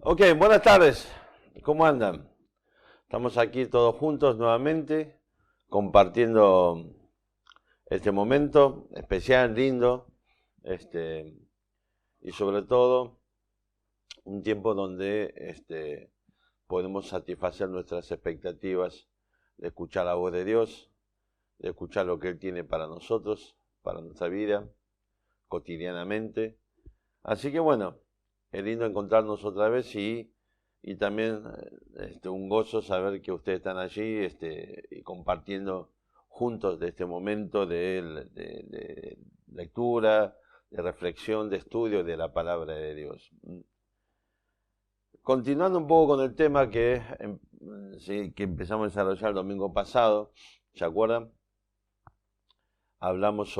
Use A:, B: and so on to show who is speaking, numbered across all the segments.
A: Ok, buenas tardes. ¿Cómo andan? Estamos aquí todos juntos nuevamente, compartiendo este momento especial, lindo, y sobre todo un tiempo donde podemos satisfacer nuestras expectativas de escuchar la voz de Dios, de escuchar lo que Él tiene para nosotros, para nuestra vida, cotidianamente. Así que bueno, es lindo encontrarnos otra vez y también un gozo saber que ustedes están allí y compartiendo juntos de este momento de lectura, de reflexión, de estudio de la palabra de Dios. Continuando un poco con el tema que empezamos a desarrollar el domingo pasado, ¿se acuerdan? Empezamos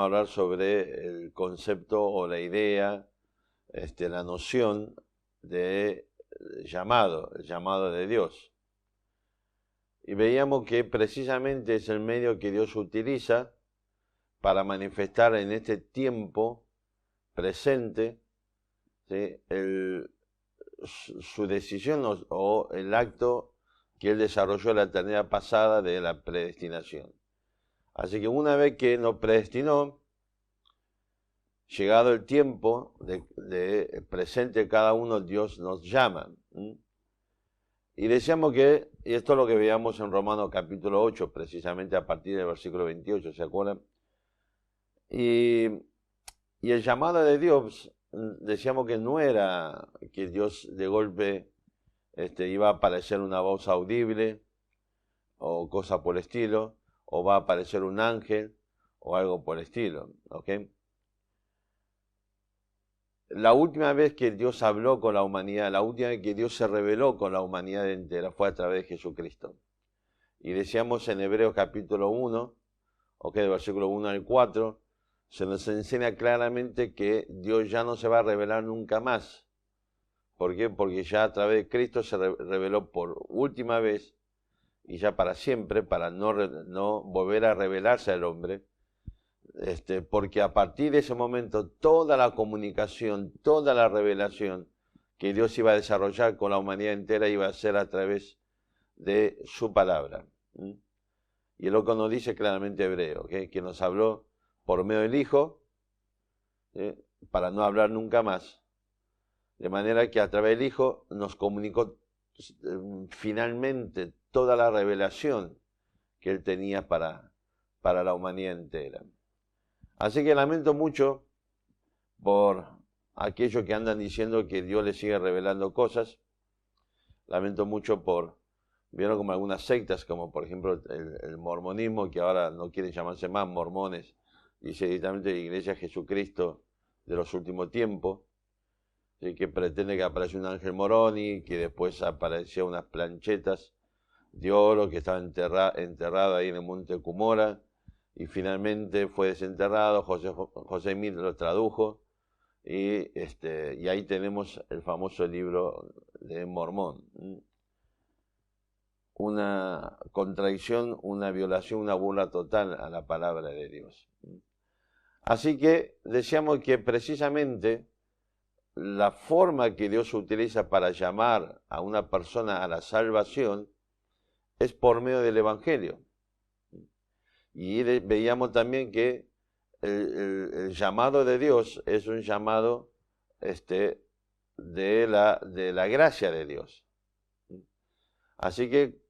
A: a hablar sobre el concepto o la idea, la noción de el llamado de Dios. Y veíamos que precisamente es el medio que Dios utiliza para manifestar en este tiempo presente, ¿sí?, su decisión o el acto que Él desarrolló en la eternidad pasada de la predestinación. Así que una vez que nos predestinó, llegado el tiempo de presente cada uno, Dios nos llama. Y decíamos y esto es lo que veíamos en Romanos capítulo 8, precisamente a partir del versículo 28, ¿se acuerdan? Y el llamado de Dios, decíamos que no era que Dios de golpe iba a aparecer una voz audible o cosa por el estilo, o va a aparecer un ángel o algo por el estilo, ¿ok? La última vez que Dios habló con la humanidad, la última vez que Dios se reveló con la humanidad entera fue a través de Jesucristo. Y decíamos en Hebreos capítulo 1, del versículo 1 al 4, se nos enseña claramente que Dios ya no se va a revelar nunca más. ¿Por qué? Porque ya a través de Cristo se reveló por última vez y ya para siempre, para no volver a revelarse al hombre. Porque a partir de ese momento toda la comunicación, toda la revelación que Dios iba a desarrollar con la humanidad entera iba a ser a través de su palabra. Y es lo que nos dice claramente Hebreo, que nos habló por medio del Hijo, para no hablar nunca más. De manera que a través del Hijo nos comunicó finalmente toda la revelación que Él tenía para la humanidad entera. Así que lamento mucho por aquellos que andan diciendo que Dios les sigue revelando cosas. Lamento mucho vieron como algunas sectas, como por ejemplo el mormonismo, que ahora no quieren llamarse más mormones, dice directamente la Iglesia de Jesucristo de los últimos tiempos, ¿sí?, que pretende que apareció un ángel Moroni, que después apareció unas planchetas de oro que estaban enterrado ahí en el monte Cumora, y finalmente fue desenterrado. José Smith lo tradujo, y ahí tenemos el famoso libro de Mormón. Una contradicción, una violación, una burla total a la palabra de Dios. Así que decíamos que precisamente la forma que Dios utiliza para llamar a una persona a la salvación es por medio del Evangelio. Y veíamos también que el llamado de Dios es un llamado de la gracia de Dios. Así que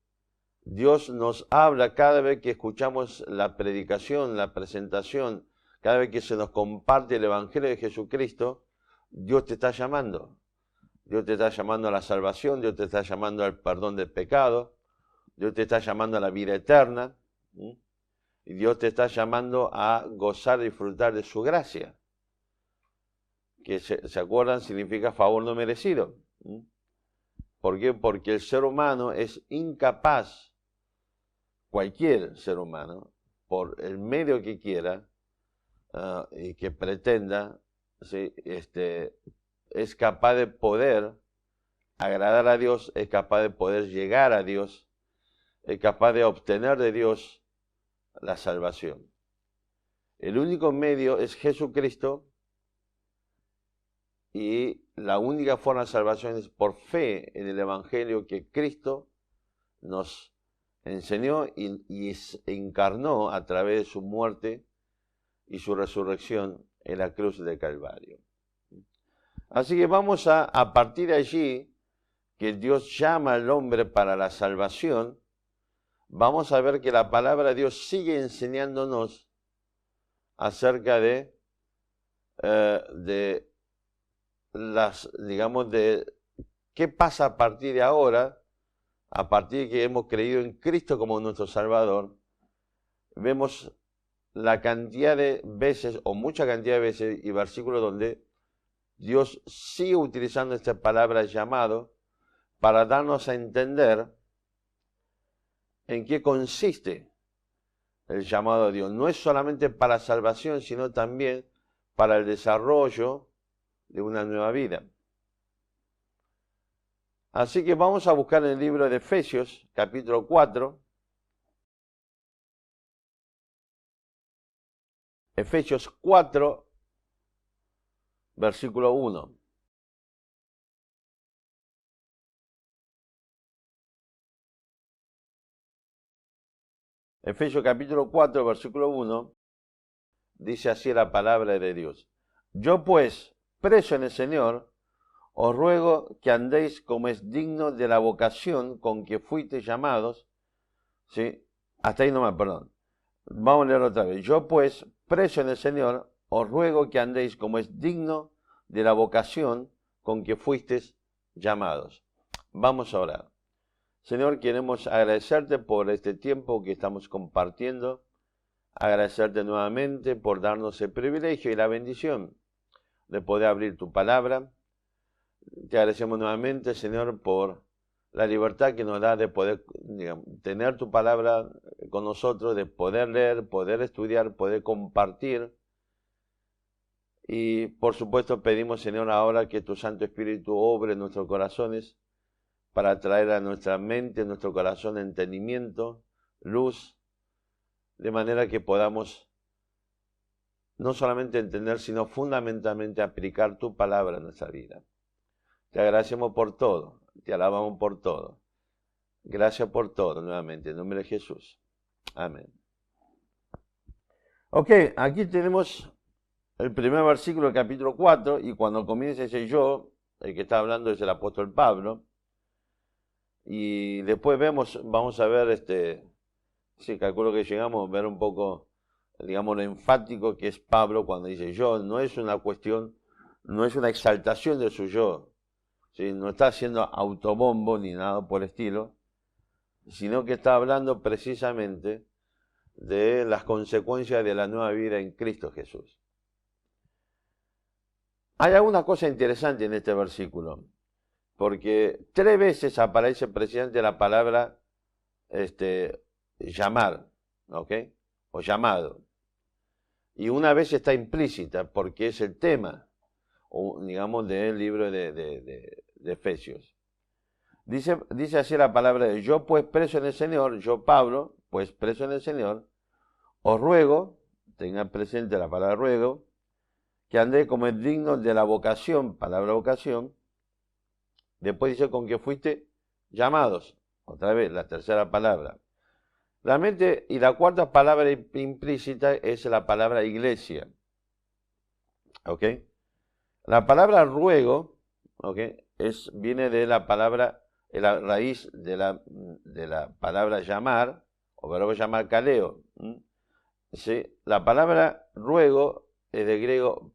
A: Dios nos habla cada vez que escuchamos la predicación, la presentación, cada vez que se nos comparte el Evangelio de Jesucristo. Dios te está llamando. Dios te está llamando a la salvación, Dios te está llamando al perdón del pecado, Dios te está llamando a la vida eterna. Y Dios te está llamando a gozar y disfrutar de su gracia, que se acuerdan, significa favor no merecido. ¿Por qué? Porque el ser humano es incapaz, cualquier ser humano, por el medio que quiera y que pretenda, ¿sí?, es capaz de poder agradar a Dios, es capaz de poder llegar a Dios, es capaz de obtener de Dios la salvación. El único medio es Jesucristo, y la única forma de salvación es por fe en el Evangelio que Cristo nos enseñó y encarnó a través de su muerte y su resurrección en la cruz del Calvario. Así que vamos a partir de allí, que Dios llama al hombre para la salvación, vamos a ver que la palabra de Dios sigue enseñándonos acerca de qué pasa a partir de ahora, a partir de que hemos creído en Cristo como nuestro Salvador. Vemos la cantidad de veces, o mucha cantidad de veces, y versículos donde Dios sigue utilizando esta palabra llamado para darnos a entender en qué consiste el llamado de Dios. No es solamente para salvación, sino también para el desarrollo de una nueva vida. Así que vamos a buscar en el libro de Efesios, capítulo 4. Efesios 4, versículo 1. Efesios capítulo 4, versículo 1, dice así la palabra de Dios. Yo pues, preso en el Señor, os ruego que andéis como es digno de la vocación con que fuisteis llamados. ¿Sí? Hasta ahí nomás, perdón. Vamos a leer otra vez. Yo pues, preso en el Señor, os ruego que andéis como es digno de la vocación con que fuisteis llamados. Vamos a orar. Señor, queremos agradecerte por este tiempo que estamos compartiendo, agradecerte nuevamente por darnos el privilegio y la bendición de poder abrir tu palabra. Te agradecemos nuevamente, Señor, por la libertad que nos da de poder tener tu palabra con nosotros, de poder leer, poder estudiar, poder compartir. Y por supuesto pedimos, Señor, ahora que tu Santo Espíritu obre en nuestros corazones para traer a nuestra mente, a nuestro corazón, entendimiento, luz, de manera que podamos no solamente entender, sino fundamentalmente aplicar tu palabra en nuestra vida. Te agradecemos por todo, te alabamos por todo. Gracias por todo, nuevamente, en nombre de Jesús. Amén. Ok, aquí tenemos el primer versículo del capítulo 4, y cuando comienza ese yo, el que está hablando es el apóstol Pablo, y después vamos a ver, sí, calculo que llegamos a ver un poco, digamos, lo enfático que es Pablo cuando dice yo. No es una cuestión, no es una exaltación de su yo, ¿sí? No está haciendo autobombo ni nada por el estilo, sino que está hablando precisamente de las consecuencias de la nueva vida en Cristo Jesús. Hay alguna cosa interesante en este versículo, porque 3 veces aparece precisamente la palabra llamar, ¿ok? O llamado. Y una vez está implícita porque es el tema, o digamos, del libro de Efesios. Dice así la palabra de yo pues preso en el Señor, yo Pablo, pues preso en el Señor, os ruego, tengan presente la palabra ruego, que andéis como es digno de la vocación, palabra vocación. Después dice con que fuiste llamados, otra vez la tercera palabra. Realmente, y la cuarta palabra implícita es la palabra iglesia. ¿Ok? La palabra ruego, ¿ok? Viene de la palabra, la raíz de la palabra llamar, o verbo llamar kaleo. ¿Sí? La palabra ruego es de griego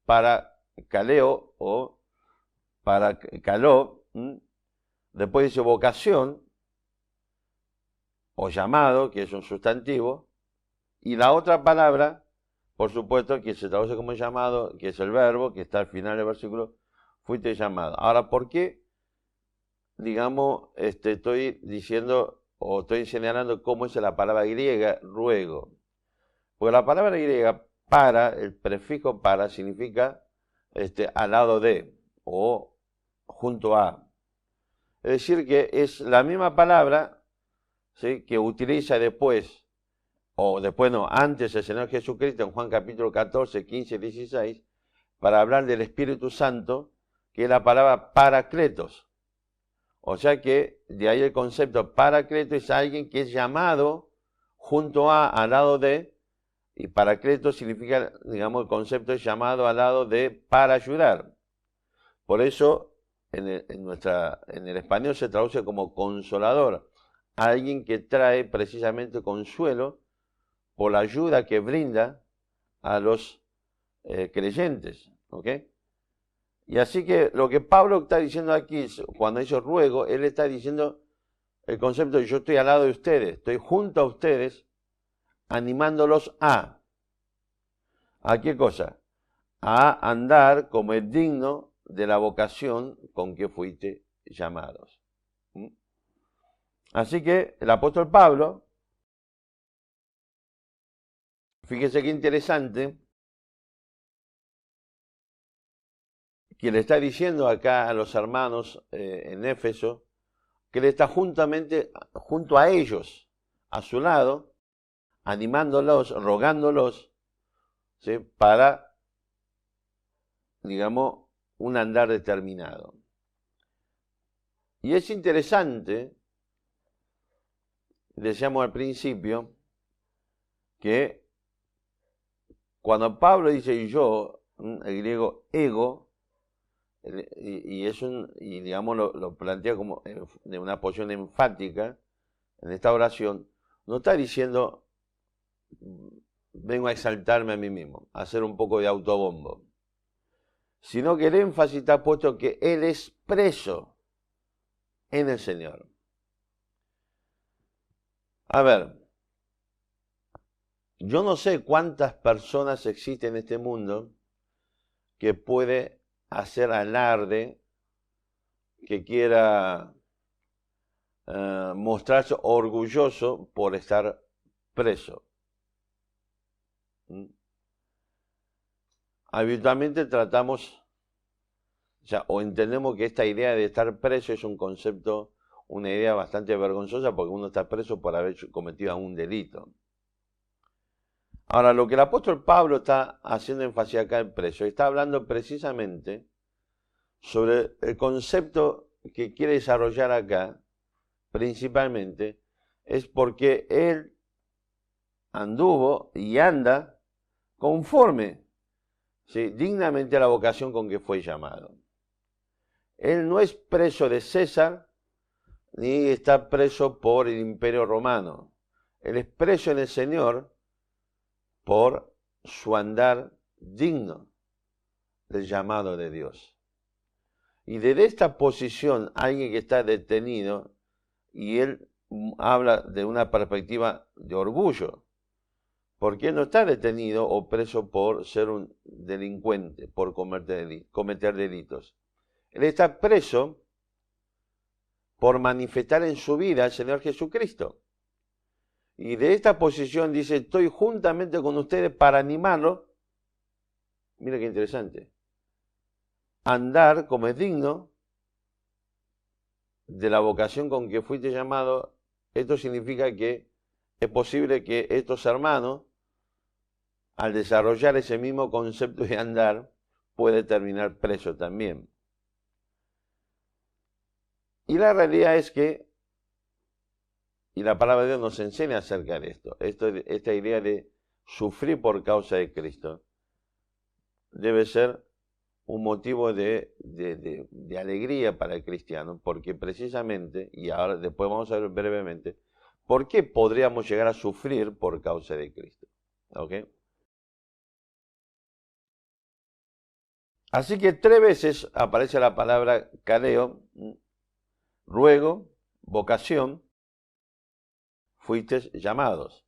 A: para kaleo o para kaló. Después dice vocación o llamado, que es un sustantivo, y la otra palabra, por supuesto, que se traduce como llamado, que es el verbo, que está al final del versículo, fuiste llamado. Ahora, ¿por qué, digamos, estoy diciendo o estoy señalando cómo es la palabra griega, ruego? Porque la palabra griega para, el prefijo para, significa al lado de o junto a. Es decir, que es la misma palabra, ¿sí?, que utiliza después, o después no, antes el Señor Jesucristo en Juan capítulo 14, 15, 16, para hablar del Espíritu Santo, que es la palabra paracletos. O sea que de ahí el concepto paracleto es alguien que es llamado junto a, al lado de, y paracleto significa, digamos, el concepto es llamado al lado de para ayudar. Por eso en el español se traduce como consolador, alguien que trae precisamente consuelo por la ayuda que brinda a los creyentes, ¿ok? Y así que lo que Pablo está diciendo aquí, cuando dice ruego, él está diciendo el concepto de yo estoy al lado de ustedes, estoy junto a ustedes, animándolos ¿a qué cosa? A andar como es digno de la vocación con que fuiste llamados. ¿Mm? Así que el apóstol Pablo, fíjese qué interesante, que le está diciendo acá a los hermanos en Éfeso, que le está junto a ellos, a su lado, animándolos, rogándolos, ¿sí? Para, digamos, un andar determinado. Y es interesante, decíamos al principio, que cuando Pablo dice yo, el griego ego, y digamos lo plantea como de una posición enfática en esta oración, no está diciendo vengo a exaltarme a mí mismo, a hacer un poco de autobombo, sino que el énfasis está puesto que él es preso en el Señor. A ver, yo no sé cuántas personas existen en este mundo que puede hacer alarde, que quiera mostrarse orgulloso por estar preso. Habitualmente tratamos, o entendemos que esta idea de estar preso es un concepto, una idea bastante vergonzosa porque uno está preso por haber cometido un delito. Ahora, lo que el apóstol Pablo está haciendo énfasis acá en preso, está hablando precisamente sobre el concepto que quiere desarrollar acá, principalmente, es porque él anduvo y anda conforme, ¿sí? Dignamente a la vocación con que fue llamado. Él no es preso de César, ni está preso por el Imperio Romano. Él es preso en el Señor por su andar digno del llamado de Dios. Y desde esta posición, alguien que está detenido, y él habla de una perspectiva de orgullo, porque él no está detenido o preso por ser un delincuente, por cometer delitos. Él está preso por manifestar en su vida al Señor Jesucristo. Y de esta posición dice, estoy juntamente con ustedes para animarlo. Mira qué interesante. Andar como es digno de la vocación con que fuiste llamado. Esto significa que es posible que estos hermanos, al desarrollar ese mismo concepto de andar, puede terminar preso también. Y la realidad es que, y la palabra de Dios nos enseña acerca de esto, esta idea de sufrir por causa de Cristo, debe ser un motivo de alegría para el cristiano, porque precisamente, y ahora después vamos a ver brevemente, ¿por qué podríamos llegar a sufrir por causa de Cristo? ¿Ok? Así que 3 veces aparece la palabra kaleo, ruego, vocación, fuisteis llamados.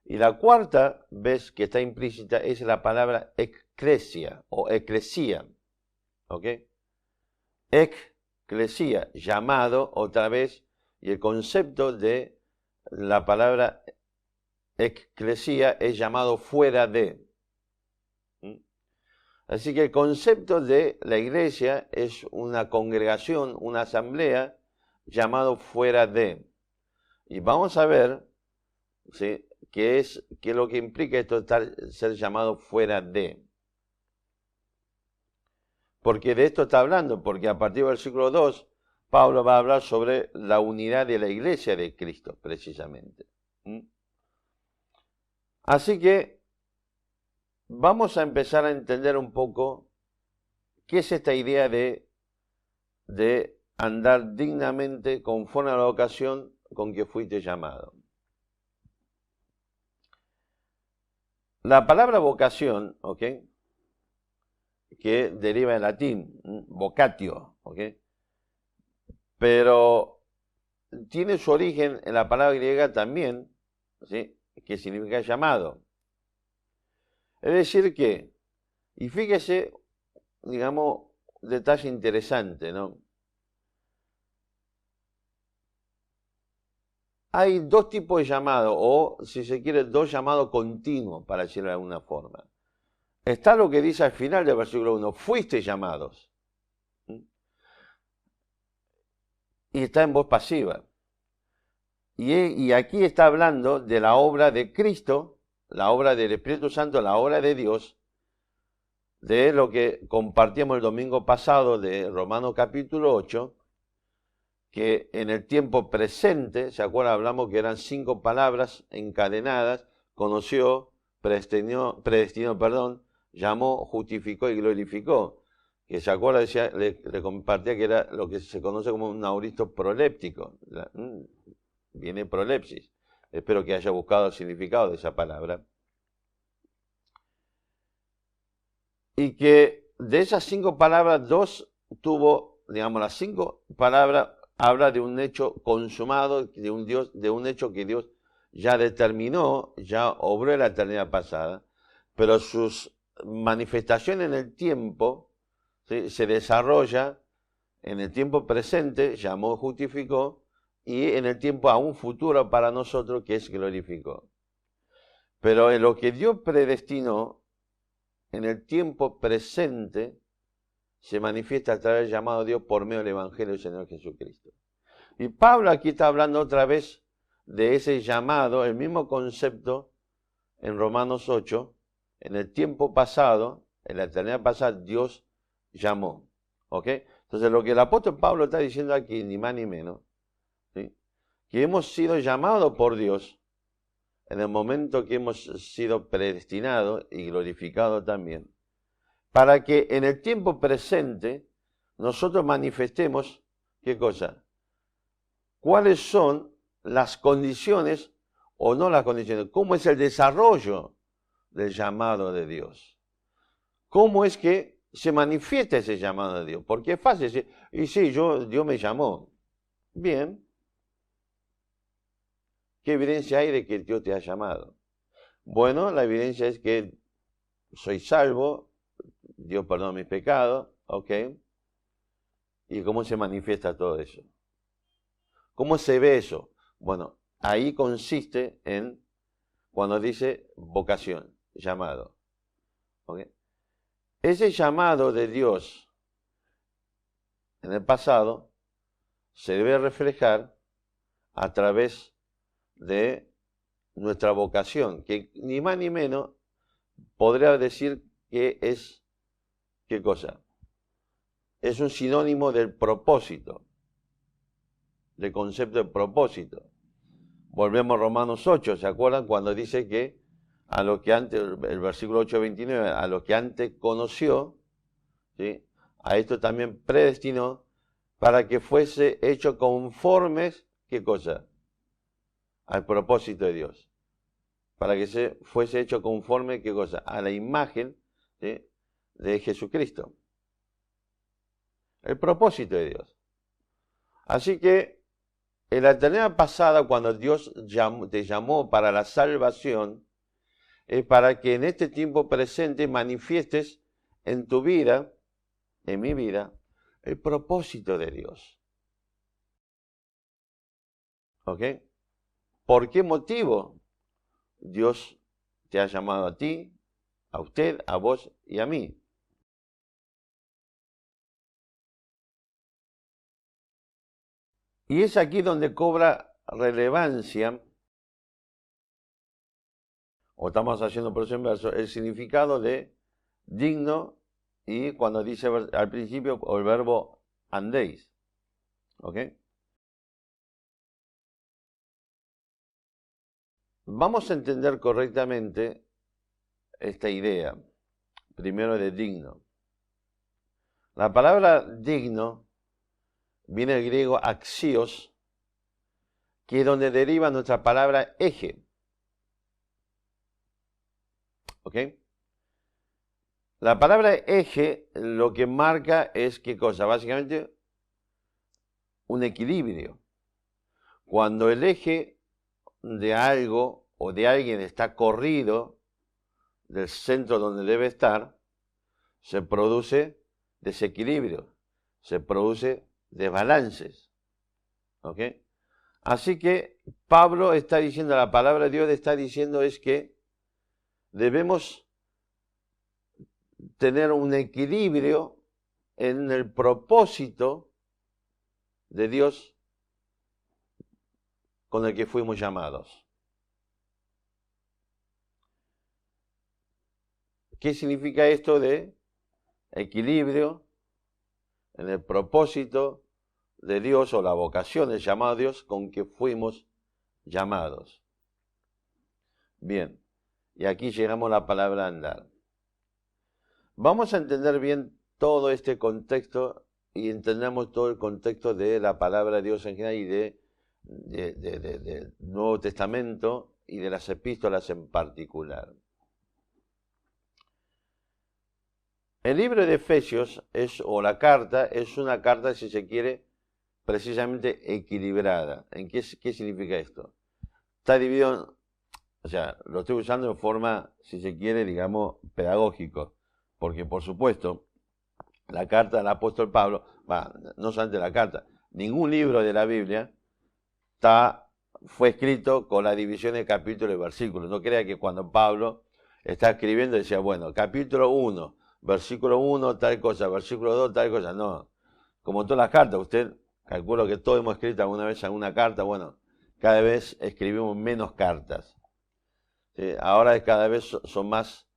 A: Y la cuarta vez que está implícita es la palabra eclesia o eclesía. ¿Ok? Eclesia, llamado otra vez, y el concepto de la palabra eclesia es llamado fuera de. Así que el concepto de la iglesia es una congregación, una asamblea, llamado fuera de. Y vamos a ver, ¿sí?, qué es lo que implica esto, ser llamado fuera de. porque de esto está hablando, porque a partir del versículo 2, Pablo va a hablar sobre la unidad de la iglesia de Cristo, precisamente. Así que vamos a empezar a entender un poco qué es esta idea de andar dignamente conforme a la ocasión con que fuiste llamado. La palabra vocación, ¿ok?, que deriva del latín, vocatio, ¿ok?, pero tiene su origen en la palabra griega también, ¿sí?, que significa llamado. Es decir que, y fíjese, digamos, detalle interesante, ¿no? Hay dos tipos de llamado, o si se quiere, dos llamados continuos, para decirlo de alguna forma. Está lo que dice al final del versículo 1, fuiste llamados. Y está en voz pasiva. Y aquí está hablando de la obra de Cristo, la obra del Espíritu Santo, la obra de Dios, de lo que compartíamos el domingo pasado de Romanos capítulo 8, que en el tiempo presente, ¿se acuerdan? Hablamos que eran 5 palabras encadenadas: conoció, predestinó, llamó, justificó y glorificó. Que se acuerda, decía, le compartía que era lo que se conoce como un auristo proléptico. Viene prolepsis. Espero que haya buscado el significado de esa palabra. Y que de esas 5 palabras, 2 tuvo, digamos, las 5 palabras habla de un hecho consumado, de un hecho que Dios ya determinó, ya obró en la eternidad pasada, pero sus manifestaciones en el tiempo, ¿sí?, se desarrolla en el tiempo presente, llamó, justificó, y en el tiempo aún futuro para nosotros, que es glorificó. Pero en lo que Dios predestinó, en el tiempo presente, se manifiesta a través del llamado de Dios por medio del Evangelio del Señor Jesucristo. Y Pablo aquí está hablando otra vez de ese llamado, el mismo concepto en Romanos 8, en el tiempo pasado, en la eternidad pasada, Dios llamó. ¿Ok? Entonces lo que el apóstol Pablo está diciendo aquí, ni más ni menos, ¿sí?, que hemos sido llamados por Dios en el momento que hemos sido predestinados y glorificados también, para que en el tiempo presente nosotros manifestemos, ¿qué cosa? ¿Cuáles son las condiciones, o no las condiciones? ¿Cómo es el desarrollo del llamado de Dios? ¿Cómo es que se manifiesta ese llamado de Dios? Porque es fácil decir, y sí, Dios me llamó. Bien. ¿Qué evidencia hay de que Dios te ha llamado? Bueno, la evidencia es que soy salvo, Dios perdona mis pecados, ¿ok? ¿Y cómo se manifiesta todo eso? ¿Cómo se ve eso? Bueno, ahí consiste en cuando dice vocación, llamado. ¿Ok? Ese llamado de Dios en el pasado se debe reflejar a través de nuestra vocación, que ni más ni menos podría decir que es, ¿qué cosa? Es un sinónimo del propósito, del concepto de propósito. Volvemos a Romanos 8, ¿se acuerdan? Cuando dice que a lo que antes, el versículo 8:29, a lo que antes conoció, ¿sí?, a esto también predestinó para que fuese hecho conformes, ¿qué cosa? Al propósito de Dios. Para que fuese hecho conforme, ¿qué cosa? A la imagen, ¿sí?, de Jesucristo. El propósito de Dios. Así que en la eternidad pasada, cuando Dios te llamó para la salvación, es para que en este tiempo presente manifiestes en tu vida, en mi vida, el propósito de Dios. ¿Ok? ¿Por qué motivo Dios te ha llamado a ti, a usted, a vos y a mí? Y es aquí donde cobra relevancia, o estamos haciendo por eso inverso, el significado de digno y cuando dice al principio el verbo andéis. ¿Ok? Vamos a entender correctamente esta idea, primero de digno. La palabra digno viene del griego axios, que es donde deriva nuestra palabra eje. ¿Ok? La palabra eje lo que marca es ¿qué cosa? Básicamente un equilibrio. Cuando el eje de algo o de alguien está corrido del centro donde debe estar, se produce desequilibrio, se produce desbalances. ¿Ok? Así que Pablo está diciendo, la palabra de Dios está diciendo es que debemos tener un equilibrio en el propósito de Dios con el que fuimos llamados. ¿Qué significa esto de equilibrio en el propósito de Dios o la vocación, el llamado a Dios con que fuimos llamados? Bien, y aquí llegamos a la palabra andar. Vamos a entender bien todo este contexto y entendamos todo el contexto de la palabra de Dios en general y del Nuevo Testamento y de las epístolas en particular. El libro de Efesios o la carta es una carta, si se quiere, precisamente equilibrada. ¿Qué significa esto? Está dividido, o sea, lo estoy usando en forma, si se quiere, digamos, pedagógico, porque por supuesto, la carta del apóstol Pablo, no solamente la carta, ningún libro de la Biblia fue escrito con la división de capítulos y versículos. No crea que cuando Pablo está escribiendo decía, bueno, capítulo 1, versículo 1, tal cosa, versículo 2, tal cosa. No, como todas las cartas, usted calculo que todos hemos escrito alguna vez alguna carta, bueno, cada vez escribimos menos cartas. ¿Sí? Ahora cada vez son más,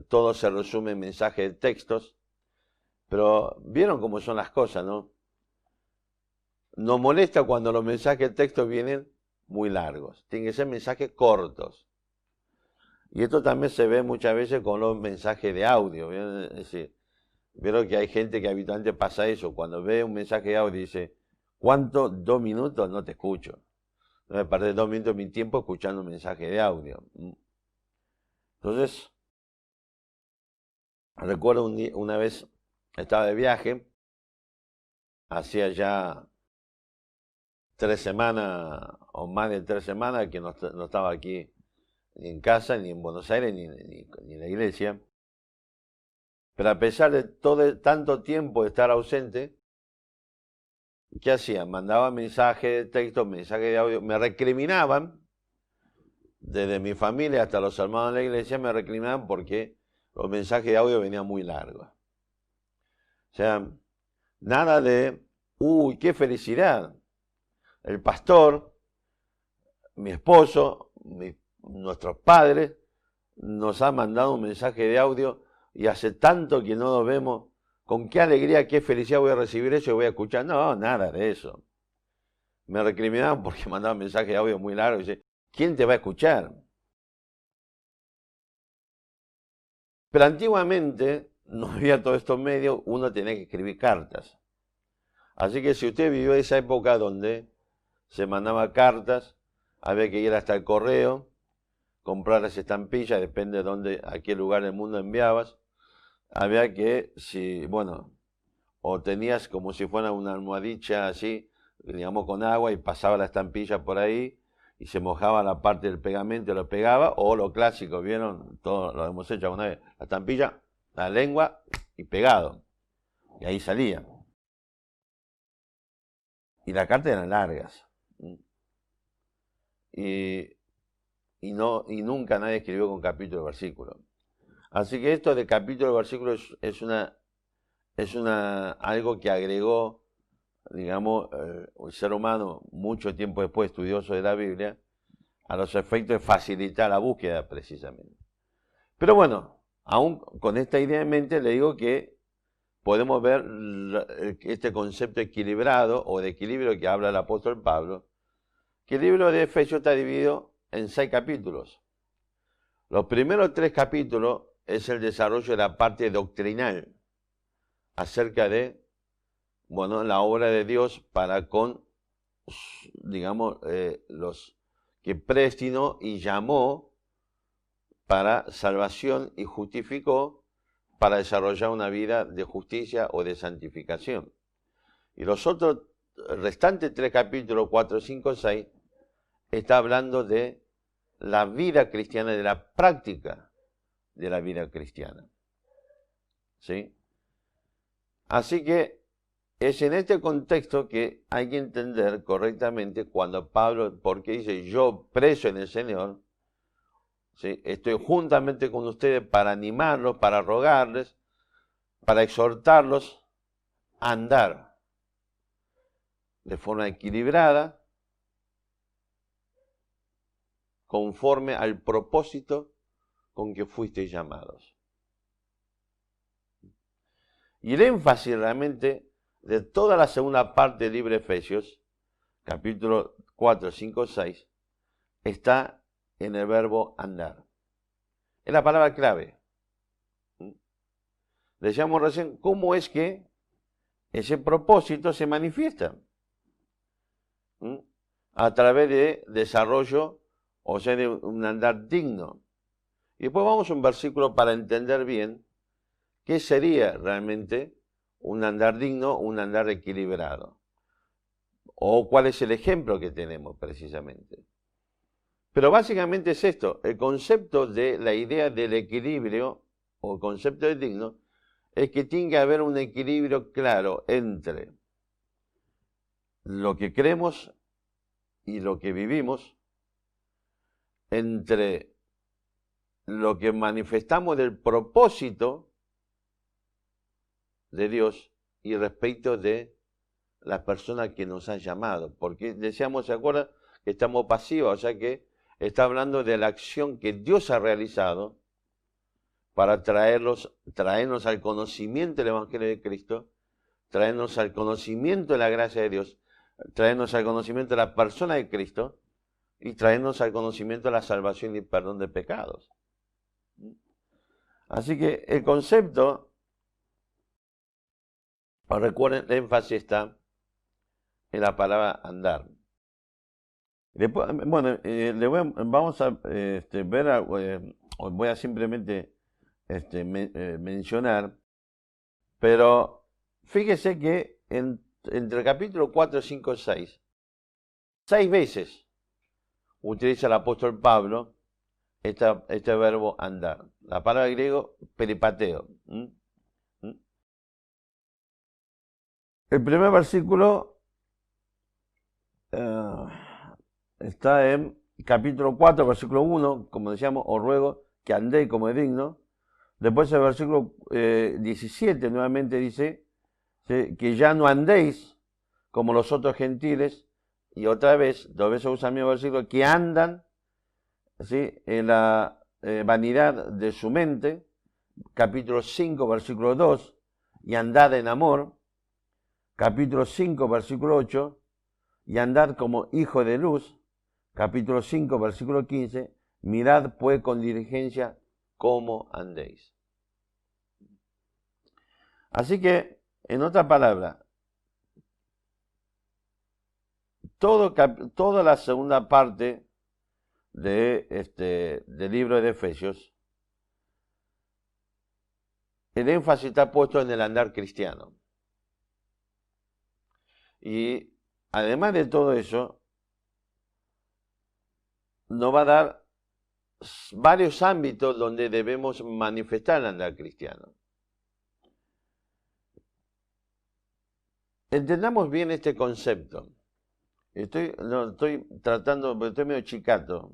A: todo se resume en mensajes de textos, pero vieron cómo son las cosas, ¿no? Nos molesta cuando los mensajes de texto vienen muy largos. Tienen que ser mensajes cortos. Y esto también se ve muchas veces con los mensajes de audio. Es decir, vieron que hay gente que habitualmente pasa eso. Cuando ve un mensaje de audio y dice, ¿cuánto? 2 minutos, no te escucho. No me perdí 2 minutos de mi tiempo escuchando un mensaje de audio. Entonces, recuerdo una vez estaba de viaje, hacía ya 3 semanas o más de 3 semanas que no estaba aquí ni en casa, ni en Buenos Aires, ni en la iglesia. Pero a pesar de tanto tiempo de estar ausente, ¿qué hacían? Mandaban mensajes de texto, mensajes de audio, me recriminaban, desde mi familia hasta los hermanos de la iglesia, me recriminaban porque los mensajes de audio venían muy largos. O sea, nada de, uy, qué felicidad. El pastor, mi esposo, nuestros padres, nos ha mandado un mensaje de audio y hace tanto que no nos vemos, con qué alegría, qué felicidad voy a recibir eso y voy a escuchar. No, nada de eso. Me recriminaban porque mandaban mensajes de audio muy largos y dice, ¿quién te va a escuchar? Pero antiguamente no había todos estos medios, uno tenía que escribir cartas. Así que si usted vivió esa época donde se mandaba cartas, había que ir hasta el correo, comprar las estampillas, depende de dónde, a qué lugar del mundo enviabas. Había que, o tenías como si fuera una almohadilla así, digamos con agua y pasaba la estampilla por ahí y se mojaba la parte del pegamento, lo pegaba, o lo clásico, ¿vieron? Todo lo hemos hecho alguna vez. La estampilla, la lengua y pegado. Y ahí salía. Y las cartas eran largas. Y nunca nadie escribió con capítulo y versículo. Así que esto de capítulo y versículo es algo que agregó, digamos, el ser humano mucho tiempo después, estudioso de la Biblia, a los efectos de facilitar la búsqueda precisamente. Pero bueno, Aún con esta idea en mente, le digo que podemos ver este concepto equilibrado o de equilibrio que habla el apóstol Pablo, que el libro de Efesios está dividido en 6 capítulos. Los primeros 3 capítulos es el desarrollo de la parte doctrinal acerca de, bueno, la obra de Dios para con, digamos, los que predestinó y llamó para salvación y justificó para desarrollar una vida de justicia o de santificación. Y los otros restantes 3 capítulos, 4, 5, 6, está hablando de la vida cristiana, de la práctica de la vida cristiana. ¿Sí? Así que es en este contexto que hay que entender correctamente cuando Pablo, porque dice yo preso en el Señor, ¿sí? Estoy juntamente con ustedes para animarlos, para rogarles, para exhortarlos a andar de forma equilibrada, conforme al propósito con que fuisteis llamados. Y el énfasis realmente de toda la segunda parte del libro de Efesios, capítulo 4, 5, 6, está en el verbo andar. Es la palabra clave. Decíamos recién cómo es que ese propósito se manifiesta. A través de desarrollo, o sea, de un andar digno. Y después vamos a un versículo para entender bien qué sería realmente un andar digno, un andar equilibrado. O cuál es el ejemplo que tenemos precisamente. Pero básicamente es esto, el concepto de la idea del equilibrio, o concepto de digno, es que tiene que haber un equilibrio claro entre lo que creemos y lo que vivimos, entre lo que manifestamos del propósito de Dios y respecto de la persona que nos ha llamado. Porque decíamos, ¿se acuerdan? Que estamos pasivos, o sea que está hablando de la acción que Dios ha realizado para traernos al conocimiento del Evangelio de Cristo, traernos al conocimiento de la gracia de Dios, traernos al conocimiento de la persona de Cristo y traernos al conocimiento de la salvación y perdón de pecados. Así que el concepto, recuerden, el énfasis está en la palabra andar. Después, bueno, vamos a ver, voy a simplemente mencionar, pero fíjese que entre el capítulo 4, 5, 6, 6 veces utiliza el apóstol Pablo este verbo andar. La palabra griego, peripateo. El primer versículo está en capítulo 4, versículo 1, como decíamos, os ruego que andéis como es digno. Después el versículo 17 nuevamente dice, ¿sí?, que ya no andéis como los otros gentiles. Y otra vez, 2 veces usa el mismo versículo, que andan, ¿sí?, en la vanidad de su mente. Capítulo 5, versículo 2, y andad en amor. Capítulo 5, versículo 8, y andad como hijo de luz. Capítulo 5, versículo 15, mirad pues con diligencia cómo andéis. Así que, en otra palabra, toda la segunda parte del libro de Efesios, el énfasis está puesto en el andar cristiano. Y además de todo eso, nos va a dar varios ámbitos donde debemos manifestar el andar cristiano. Entendamos bien este concepto. Estoy tratando, porque estoy medio chicato.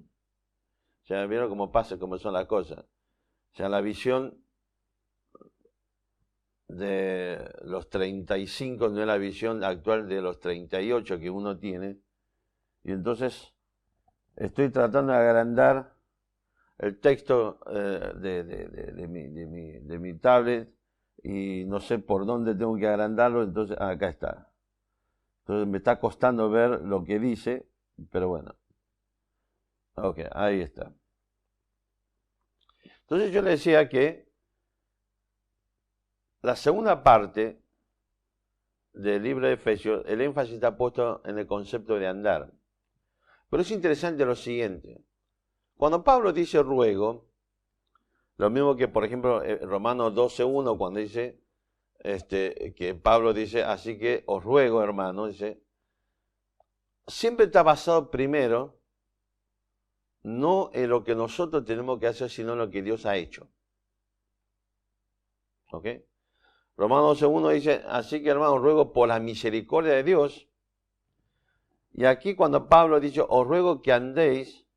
A: Ya vieron cómo pasa, cómo son las cosas. O sea, la visión de los 35 no es la visión actual de los 38 que uno tiene. Y entonces estoy tratando de agrandar el texto de mi tablet y no sé por dónde tengo que agrandarlo, entonces acá está. Entonces me está costando ver lo que dice, pero bueno. Ok, ahí está. Entonces yo le decía que la segunda parte del libro de Efesios, el énfasis está puesto en el concepto de andar. Pero es interesante lo siguiente. Cuando Pablo dice ruego, lo mismo que por ejemplo Romanos 12:1 cuando dice que Pablo dice, así que os ruego, hermanos, dice, siempre está basado primero no en lo que nosotros tenemos que hacer, sino en lo que Dios ha hecho. ¿Ok? Romanos 12:1 dice, así que hermanos, ruego por la misericordia de Dios. Y aquí cuando Pablo dice, os ruego que andéis,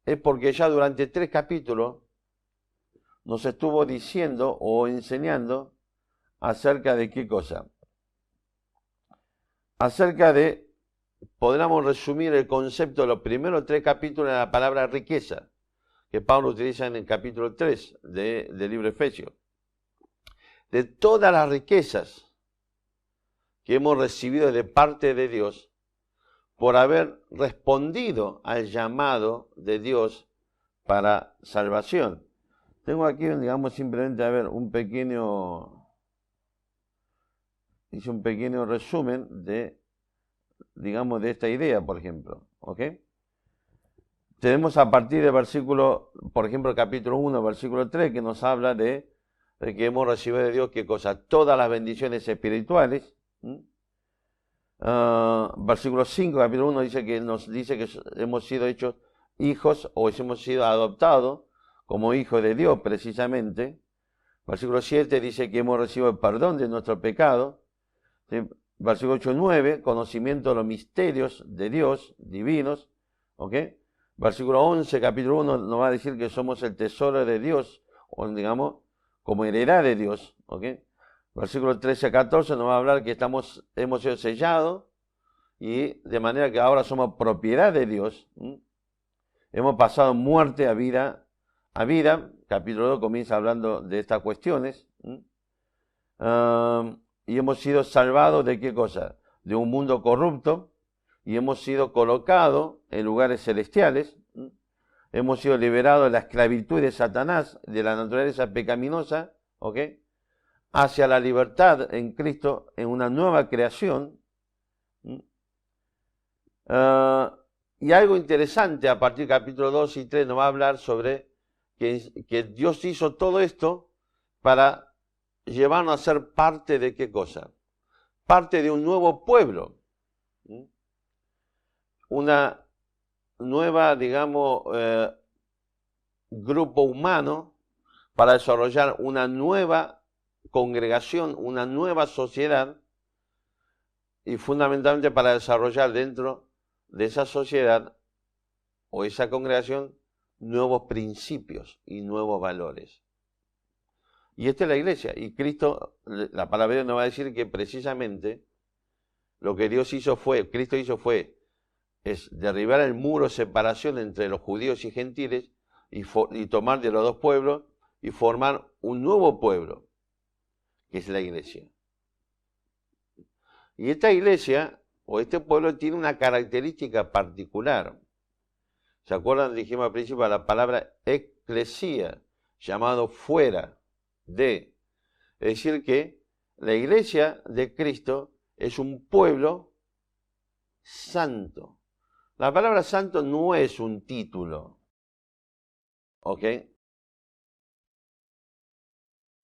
A: es porque ya durante 3 capítulos nos estuvo diciendo o enseñando acerca de qué cosa. Acerca de, podríamos resumir el concepto de los primeros 3 capítulos en la palabra riqueza, que Pablo utiliza en el capítulo 3 del libro de Efesios. De todas las riquezas que hemos recibido de parte de Dios, por haber respondido al llamado de Dios para salvación. Tengo aquí, digamos, simplemente, a ver, hice un pequeño resumen de, digamos, de esta idea, por ejemplo, ¿ok? Tenemos a partir del versículo, por ejemplo, capítulo 1, versículo 3, que nos habla de que hemos recibido de Dios, ¿qué cosa? Todas las bendiciones espirituales. Versículo 5, capítulo 1, nos dice que hemos sido hechos hijos o hemos sido adoptados como hijos de Dios, precisamente. Versículo 7 dice que hemos recibido el perdón de nuestro pecado. ¿Sí? Versículo 8 y 9, conocimiento de los misterios de Dios, divinos. ¿Ok? Versículo 11, capítulo 1, nos va a decir que somos el tesoro de Dios, o digamos, como heredad de Dios. ¿Ok? Versículo 13 a 14 nos va a hablar que hemos sido sellados y de manera que ahora somos propiedad de Dios. Hemos pasado muerte a vida. Capítulo 2 comienza hablando de estas cuestiones. Y hemos sido salvados de qué cosa? De un mundo corrupto y hemos sido colocados en lugares celestiales. Hemos sido liberados de la esclavitud de Satanás, de la naturaleza pecaminosa, ¿ok? Hacia la libertad en Cristo, en una nueva creación. Y algo interesante a partir del capítulo 2 y 3 nos va a hablar sobre que Dios hizo todo esto para llevarnos a ser parte de qué cosa. Parte de un nuevo pueblo. Una nueva, digamos, grupo humano para desarrollar una nueva congregación, una nueva sociedad y fundamentalmente para desarrollar dentro de esa sociedad o esa congregación nuevos principios y nuevos valores. Y esta es la iglesia. Y Cristo, la palabra de Dios nos va a decir que precisamente lo que Cristo hizo fue derribar el muro de separación entre los judíos y gentiles y tomar de los dos pueblos y formar un nuevo pueblo, que es la iglesia. Y esta iglesia o este pueblo tiene una característica particular. ¿Se acuerdan? Dijimos al principio la palabra eclesía, llamado fuera de. Es decir que la iglesia de Cristo es un pueblo santo. La palabra santo no es un título. ¿Ok?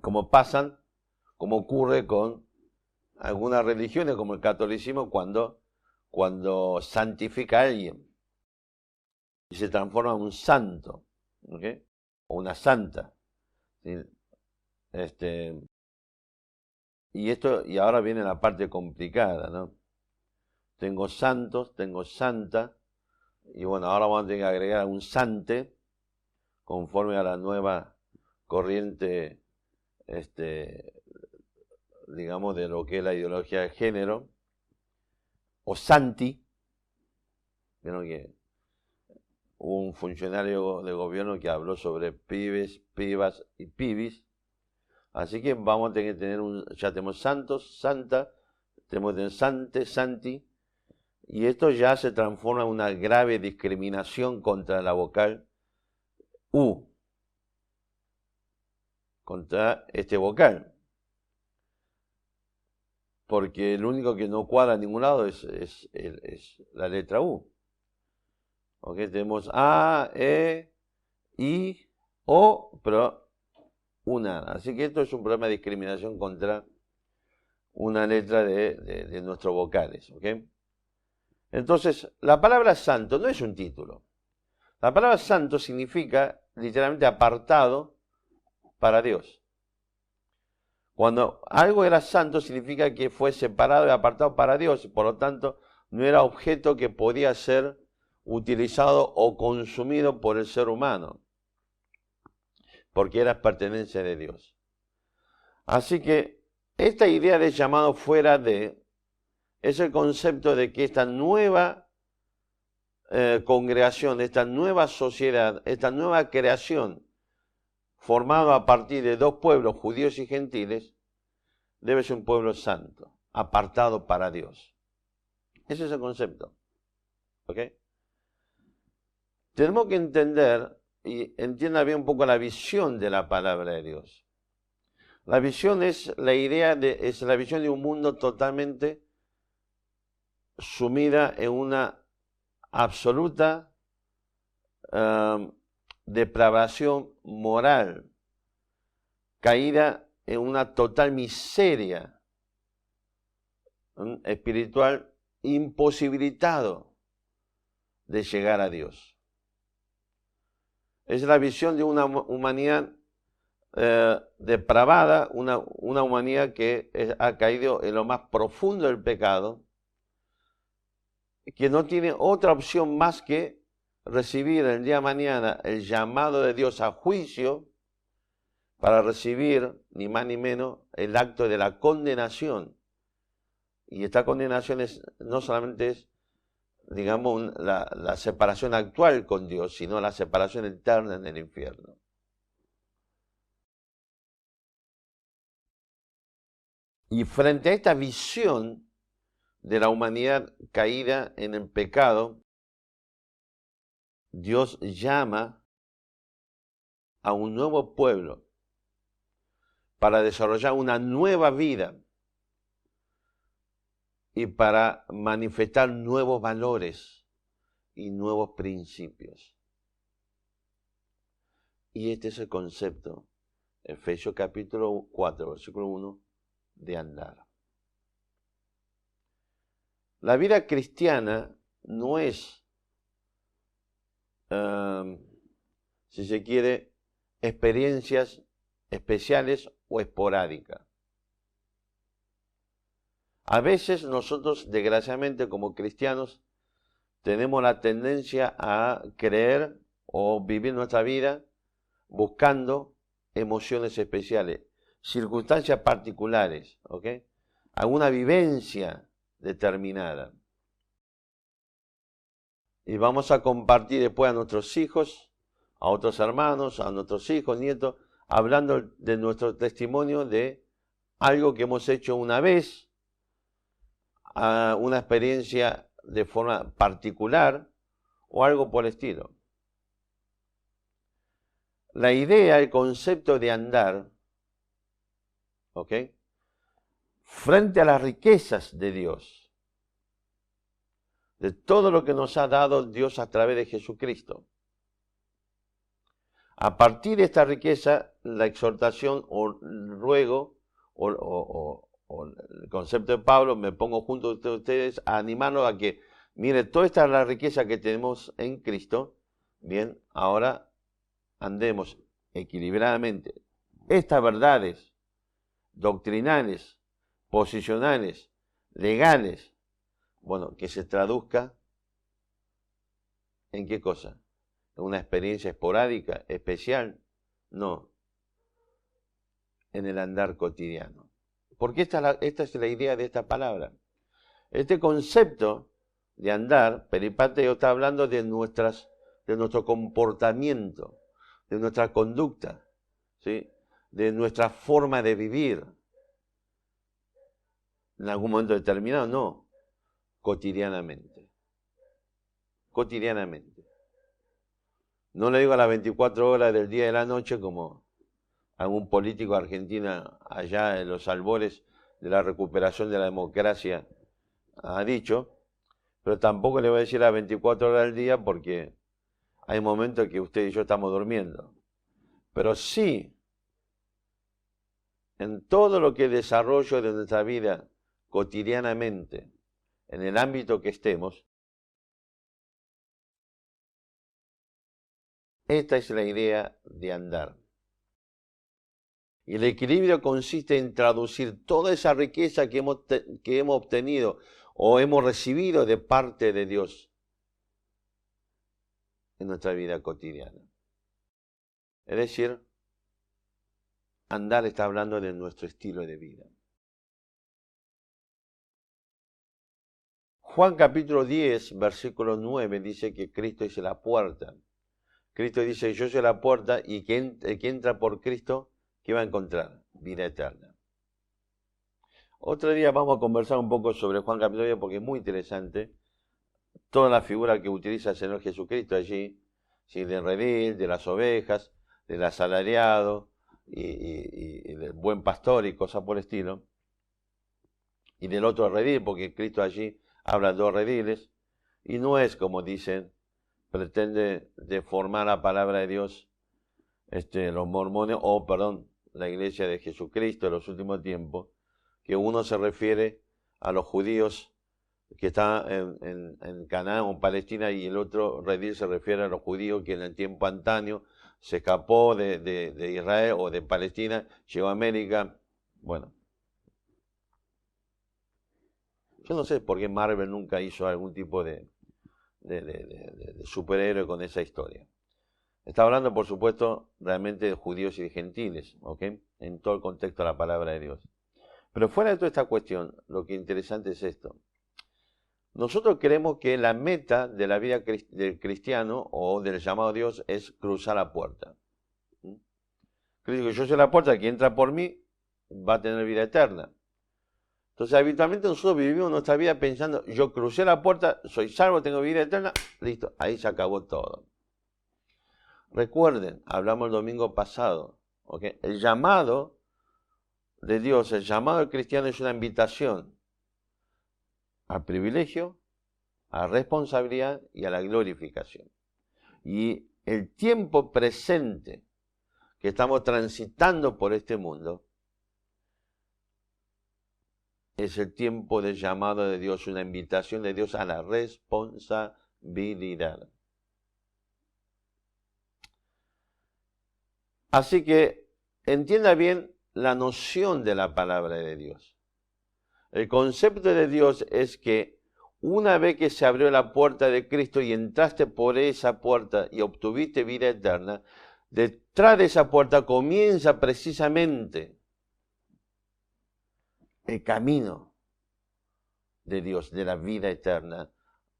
A: Como ocurre con algunas religiones como el catolicismo cuando santifica a alguien y se transforma en un santo, ¿ok? O una santa. ¿Sí? Y ahora viene la parte complicada, ¿no? Tengo santos, tengo santa, y bueno, ahora vamos a tener que agregar un sante, conforme a la nueva corriente, digamos, de lo que es la ideología de género, o santi, ¿vieron que un funcionario de gobierno que habló sobre pibes, pibas y pibis. Así que vamos a tener que tener ya tenemos santos, santa, tenemos que tener sante, santi, y esto ya se transforma en una grave discriminación contra la vocal U, contra este vocal. Porque el único que no cuadra a ningún lado es la letra U. ¿Ok? Tenemos A, E, I, O, pero una. Así que esto es un problema de discriminación contra una letra de nuestros vocales. ¿Ok? Entonces, la palabra santo no es un título. La palabra santo significa literalmente apartado para Dios. Cuando algo era santo significa que fue separado y apartado para Dios, y por lo tanto no era objeto que podía ser utilizado o consumido por el ser humano, porque era pertenencia de Dios. Así que esta idea de llamado fuera de es el concepto de que esta nueva congregación, esta nueva sociedad, esta nueva creación, formada a partir de dos pueblos, judíos y gentiles, debe ser un pueblo santo, apartado para Dios. Ese es el concepto. ¿Ok? Tenemos que entender, y entienda bien un poco la visión de la palabra de Dios. La visión es la visión de un mundo totalmente sumida en una absoluta depravación moral, caída en una total miseria espiritual, imposibilitado de llegar a Dios. Es la visión de una humanidad depravada, una humanidad que ha caído en lo más profundo del pecado, que no tiene otra opción más que recibir el día de mañana el llamado de Dios a juicio, para recibir, ni más ni menos, el acto de la condenación. Y esta condenación no solamente es, digamos, la separación actual con Dios, sino la separación eterna en el infierno. Y frente a esta visión de la humanidad caída en el pecado, Dios llama a un nuevo pueblo para desarrollar una nueva vida y para manifestar nuevos valores y nuevos principios. Y este es el concepto, Efesios capítulo 4, versículo 1, de andar. La vida cristiana no es, si se quiere, experiencias especiales o esporádicas. A veces nosotros, desgraciadamente, como cristianos, tenemos la tendencia a creer o vivir nuestra vida buscando emociones especiales, circunstancias particulares, ¿ok? Alguna vivencia determinada. Y vamos a compartir después a nuestros hijos, a otros hermanos, a nuestros hijos, nietos, hablando de nuestro testimonio de algo que hemos hecho una vez, una experiencia de forma particular o algo por el estilo. La idea, el concepto de andar, ¿ok? Frente a las riquezas de Dios, de todo lo que nos ha dado Dios a través de Jesucristo. A partir de esta riqueza, la exhortación o ruego o el concepto de Pablo, me pongo junto a ustedes a animarnos a que, mire, toda esta es la riqueza que tenemos en Cristo, bien, ahora andemos equilibradamente. Estas verdades doctrinales, posicionales, legales, bueno, que se traduzca ¿en qué cosa? ¿En una experiencia esporádica, especial? No, en el andar cotidiano. Porque esta es la idea de esta palabra. Este concepto de andar, peripateo, está hablando de nuestras de nuestro comportamiento, de nuestra conducta, ¿sí? De nuestra forma de vivir. En algún momento determinado, no, cotidianamente. Cotidianamente. No le digo a las 24 horas del día y de la noche como algún político argentino allá en los albores de la recuperación de la democracia ha dicho, pero tampoco le voy a decir a las 24 horas del día porque hay momentos que usted y yo estamos durmiendo. Pero sí, en todo lo que desarrollo de nuestra vida cotidianamente, en el ámbito que estemos, esta es la idea de andar. Y el equilibrio consiste en traducir toda esa riqueza que hemos obtenido o hemos recibido de parte de Dios en nuestra vida cotidiana. Es decir, andar está hablando de nuestro estilo de vida. Juan capítulo 10, versículo 9 dice que Cristo es la puerta. Cristo dice, yo soy la puerta y el que entra por Cristo, ¿qué va a encontrar? Vida eterna. Otro día vamos a conversar un poco sobre Juan capítulo 10 porque es muy interesante. Toda la figura que utiliza el Señor Jesucristo allí, ¿sí? Del redil, de las ovejas, del asalariado y del buen pastor y cosas por el estilo. Y del otro redil, porque Cristo allí habla de dos rediles. Y no es como dicen, pretende deformar la palabra de Dios los mormones, la iglesia de Jesucristo de los últimos tiempos, que uno se refiere a los judíos que están en Canaán o Palestina y el otro redil se refiere a los judíos que en el tiempo antaño se escapó de Israel o de Palestina, llegó a América. Bueno, yo no sé por qué Marvel nunca hizo algún tipo de superhéroe con esa historia. Está hablando, por supuesto, realmente de judíos y de gentiles, ¿ok? En todo el contexto de la palabra de Dios. Pero fuera de toda esta cuestión, lo que interesante es esto. Nosotros creemos que la meta de la vida del cristiano o del llamado a Dios es cruzar la puerta. Cristo dice, yo soy la puerta, quien entra por mí va a tener vida eterna. Entonces, habitualmente nosotros vivimos nuestra vida pensando, yo crucé la puerta, soy salvo, tengo vida eterna, listo, ahí se acabó todo. Recuerden, hablamos el domingo pasado, ¿okay? El llamado de Dios, el llamado del cristiano es una invitación al privilegio, a la responsabilidad y a la glorificación. Y el tiempo presente que estamos transitando por este mundo es el tiempo del llamado de Dios, una invitación de Dios a la responsabilidad. Así que entienda bien la noción de la palabra de Dios. El concepto de Dios es que una vez que se abrió la puerta de Cristo y entraste por esa puerta y obtuviste vida eterna, detrás de esa puerta comienza precisamente el camino de Dios, de la vida eterna,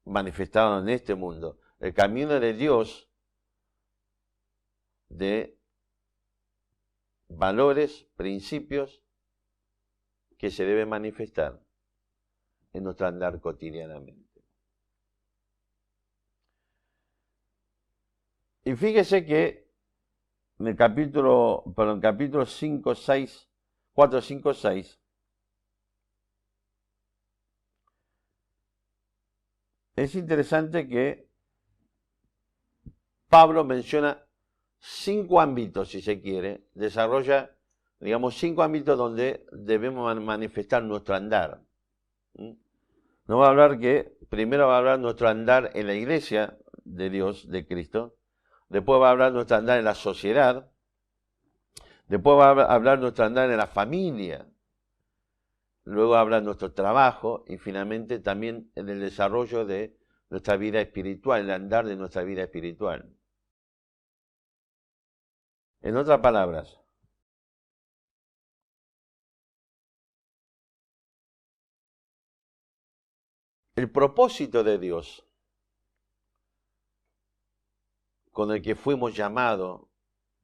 A: manifestado en este mundo. El camino de Dios de valores, principios que se deben manifestar en nuestro andar cotidianamente. Y fíjese que en el capítulo 5, 6, 4, 5, 6, es interesante que Pablo menciona 5 ámbitos, si se quiere, desarrolla, digamos, 5 ámbitos donde debemos manifestar nuestro andar. No va a hablar que, primero va a hablar nuestro andar en la iglesia de Dios, de Cristo, después va a hablar nuestro andar en la sociedad, después va a hablar nuestro andar en la familia, luego habla de nuestro trabajo y finalmente también en el desarrollo de nuestra vida espiritual, el andar de nuestra vida espiritual. En otras palabras, el propósito de Dios con el que fuimos llamados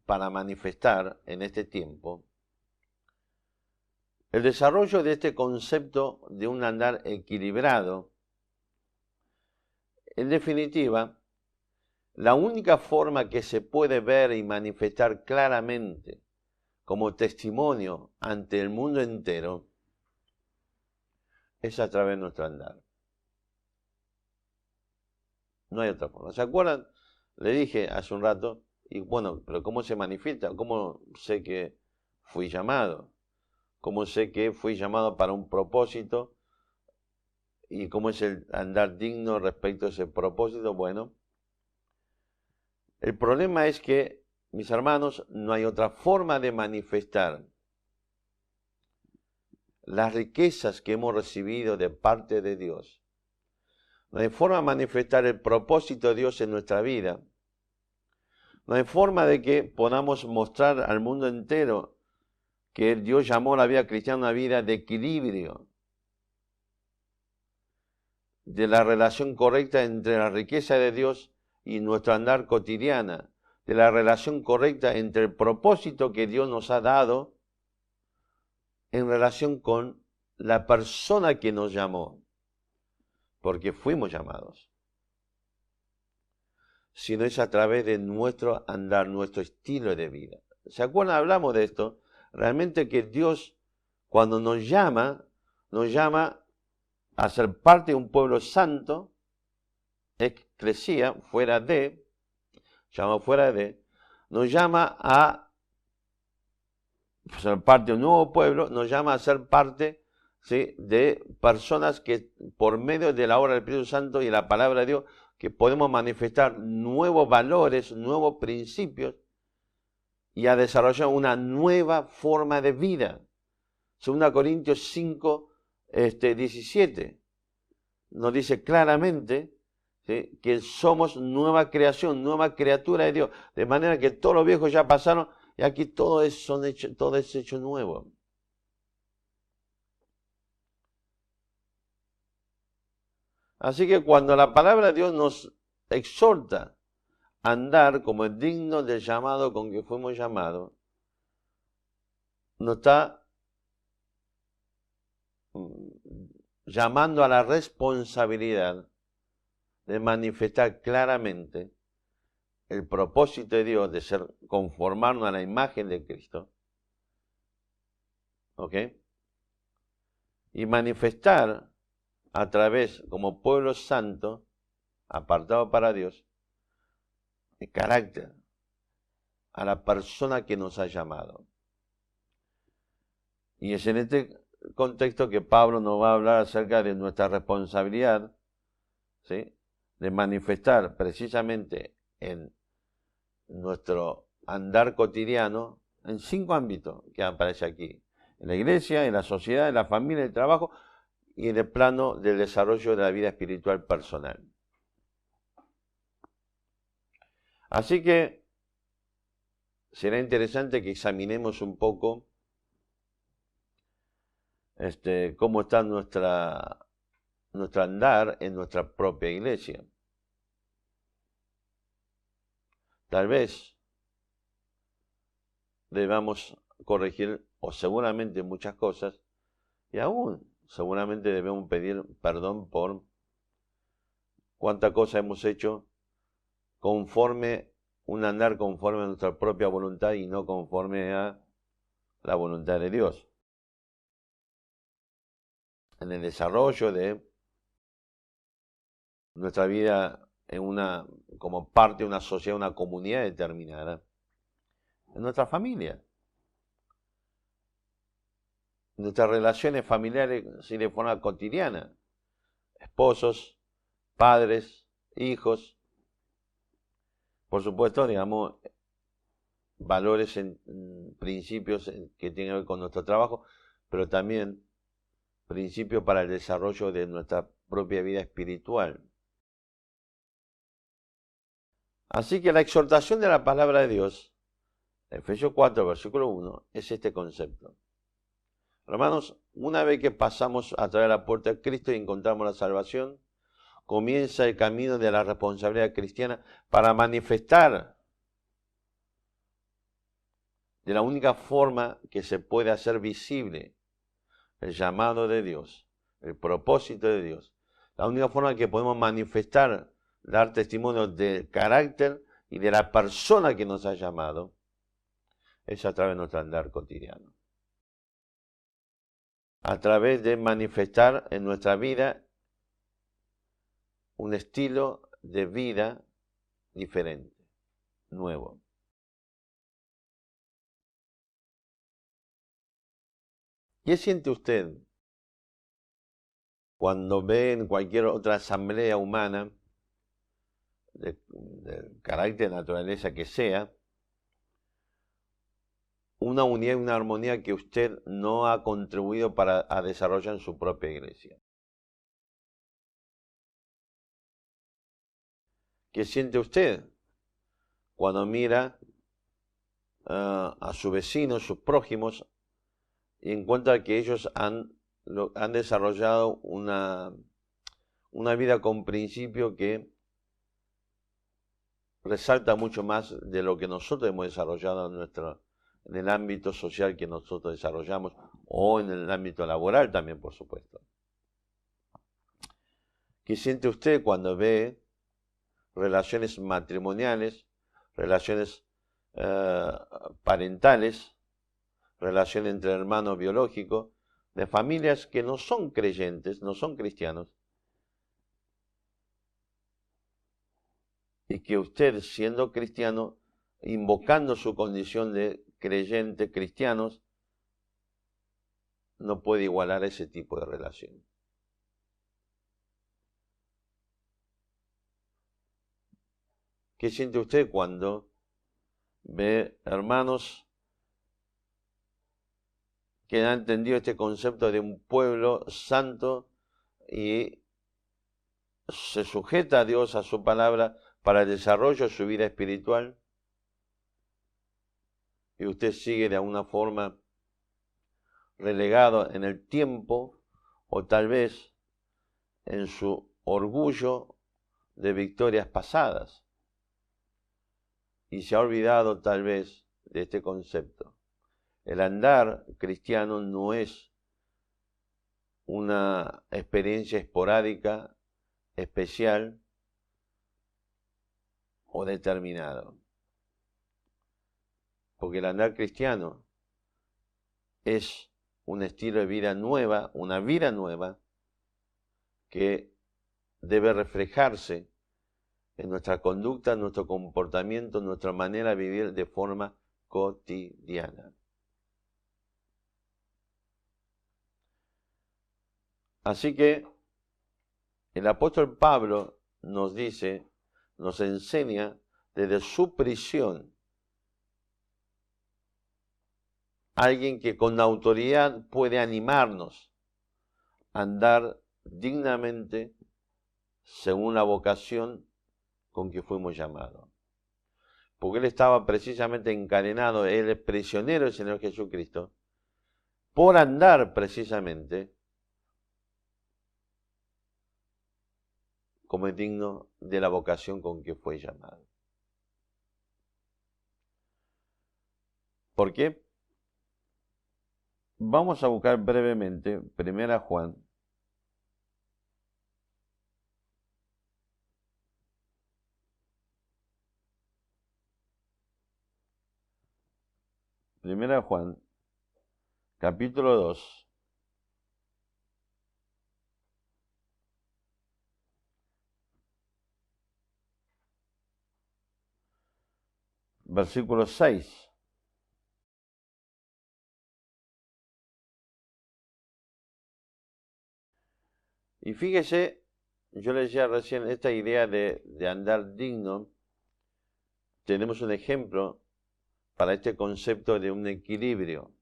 A: para manifestar en este tiempo, el desarrollo de este concepto de un andar equilibrado, en definitiva, la única forma que se puede ver y manifestar claramente como testimonio ante el mundo entero es a través de nuestro andar. No hay otra forma. ¿Se acuerdan? Le dije hace un rato, y bueno, pero ¿cómo se manifiesta? ¿Cómo sé que fui llamado? ¿Cómo sé que fui llamado para un propósito? ¿Y cómo es el andar digno respecto a ese propósito? Bueno, el problema es que, mis hermanos, no hay otra forma de manifestar las riquezas que hemos recibido de parte de Dios. No hay forma de manifestar el propósito de Dios en nuestra vida. No hay forma de que podamos mostrar al mundo entero que Dios llamó a la vida cristiana una vida de equilibrio, de la relación correcta entre la riqueza de Dios y nuestro andar cotidiana, de la relación correcta entre el propósito que Dios nos ha dado en relación con la persona que nos llamó, porque fuimos llamados, sino es a través de nuestro andar, nuestro estilo de vida. ¿Se acuerdan? Hablamos de esto. Realmente que Dios, cuando nos llama a ser parte de un pueblo santo, eclesía, nos llama a ser parte de un nuevo pueblo, nos llama a ser parte, ¿sí?, de personas que por medio de la obra del Espíritu Santo y la palabra de Dios, que podemos manifestar nuevos valores, nuevos principios y a desarrollar una nueva forma de vida. 2 Corintios 5, 17 nos dice claramente, ¿sí?, que somos nueva creación, nueva criatura de Dios, de manera que todos los viejos ya pasaron y aquí todo es hecho nuevo. Así que cuando la palabra de Dios nos exhorta a andar como es digno del llamado con que fuimos llamados, nos está llamando a la responsabilidad de manifestar claramente el propósito de Dios de conformarnos a la imagen de Cristo, ¿ok? Y manifestar a través, como pueblo santo, apartado para Dios, el carácter a la persona que nos ha llamado. Y es en este contexto que Pablo nos va a hablar acerca de nuestra responsabilidad, ¿sí?, de manifestar precisamente en nuestro andar cotidiano en 5 ámbitos que aparece aquí: en la iglesia, en la sociedad, en la familia, en el trabajo y en el plano del desarrollo de la vida espiritual personal. Así que será interesante que examinemos un poco cómo está nuestro andar en nuestra propia iglesia. Tal vez debamos corregir, o seguramente muchas cosas, y aún seguramente debemos pedir perdón por cuánta cosa hemos hecho un andar conforme a nuestra propia voluntad y no conforme a la voluntad de Dios. En el desarrollo de nuestra vida como parte de una sociedad, una comunidad determinada, en nuestra familia, en nuestras relaciones familiares, sí, de forma cotidiana, esposos, padres, hijos, por supuesto, digamos, valores, principios que tienen que ver con nuestro trabajo, pero también principios para el desarrollo de nuestra propia vida espiritual. Así que la exhortación de la palabra de Dios, Efesios 4, versículo 1, es este concepto. Hermanos, una vez que pasamos a través de la puerta de Cristo y encontramos la salvación, comienza el camino de la responsabilidad cristiana para manifestar de la única forma que se puede hacer visible el llamado de Dios, el propósito de Dios. La única forma que podemos manifestar, dar testimonio del carácter y de la persona que nos ha llamado, es a través de nuestro andar cotidiano. A través de manifestar en nuestra vida un estilo de vida diferente, nuevo. ¿Qué siente usted cuando ve en cualquier otra asamblea humana, de carácter, de naturaleza que sea, una unidad y una armonía que usted no ha contribuido a desarrollar en su propia iglesia? ¿Qué siente usted cuando mira a sus vecinos, sus prójimos, y encuentra que ellos han desarrollado una vida con principio que resalta mucho más de lo que nosotros hemos desarrollado en el ámbito social que nosotros desarrollamos, o en el ámbito laboral también, por supuesto? ¿Qué siente usted cuando ve relaciones matrimoniales, relaciones parentales, relaciones entre hermanos biológicos, de familias que no son creyentes, no son cristianos, y que usted, siendo cristiano, invocando su condición de creyente, cristianos, no puede igualar ese tipo de relación? ¿Qué siente usted cuando ve hermanos que han entendido este concepto de un pueblo santo y se sujeta a Dios, a su palabra, para el desarrollo de su vida espiritual, y usted sigue de alguna forma relegado en el tiempo, o tal vez en su orgullo de victorias pasadas, y se ha olvidado tal vez de este concepto? El andar cristiano no es una experiencia esporádica, especial o determinado. Porque el andar cristiano es un estilo de vida nueva, una vida nueva que debe reflejarse en nuestra conducta, en nuestro comportamiento, en nuestra manera de vivir de forma cotidiana. Así que el apóstol Pablo nos dice, nos enseña desde su prisión, alguien que con autoridad puede animarnos a andar dignamente según la vocación con que fuimos llamados. Porque él estaba precisamente encadenado, él es prisionero del Señor Jesucristo, por andar precisamente como es digno de la vocación con que fue llamado. ¿Por qué? Vamos a buscar brevemente 1 Juan. Primera de Juan, capítulo 2. Versículo 6. Y fíjese, yo le decía recién, esta idea de andar digno, tenemos un ejemplo para este concepto de un equilibrio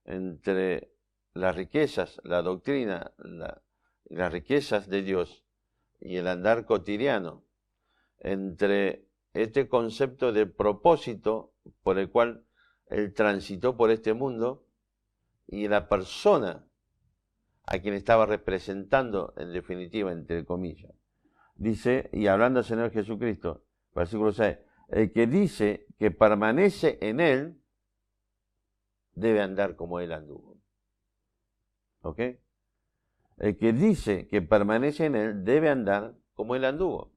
A: entre las riquezas, la doctrina, las riquezas de Dios y el andar cotidiano, entre este concepto de propósito por el cual Él transitó por este mundo y la persona a quien estaba representando, en definitiva, entre comillas. Dice, y hablando del Señor Jesucristo, versículo 6, el que dice que permanece en Él, debe andar como Él anduvo. ¿Ok? El que dice que permanece en Él, debe andar como Él anduvo.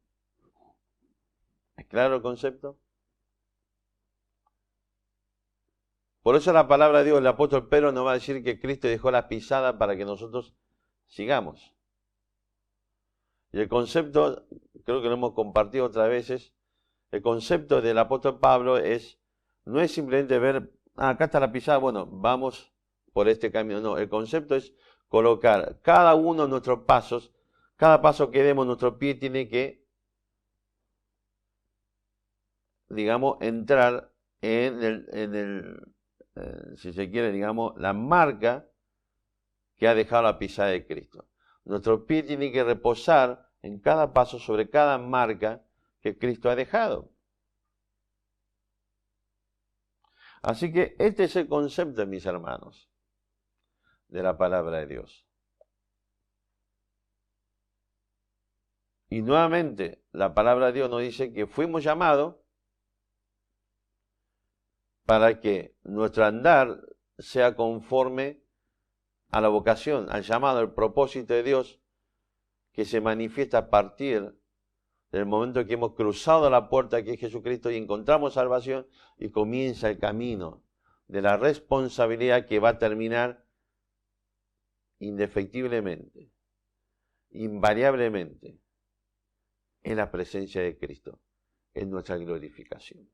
A: ¿Es claro el concepto? Por eso la palabra de Dios, el apóstol Pedro nos va a decir que Cristo dejó la pisada para que nosotros sigamos. Y el concepto, creo que lo hemos compartido otras veces, el concepto del apóstol Pablo no es simplemente ver, acá está la pisada, bueno, vamos por este camino. No, el concepto es colocar cada uno de nuestros pasos, cada paso que demos, nuestro pie tiene que, digamos, entrar si se quiere, digamos, la marca que ha dejado la pisada de Cristo. Nuestro pie tiene que reposar en cada paso sobre cada marca que Cristo ha dejado. Así que este es el concepto, mis hermanos, de la palabra de Dios. Y nuevamente, la palabra de Dios nos dice que fuimos llamados para que nuestro andar sea conforme a la vocación, al llamado, al propósito de Dios que se manifiesta a partir del momento que hemos cruzado la puerta que es Jesucristo y encontramos salvación y comienza el camino de la responsabilidad que va a terminar indefectiblemente, invariablemente, en la presencia de Cristo, en nuestra glorificación.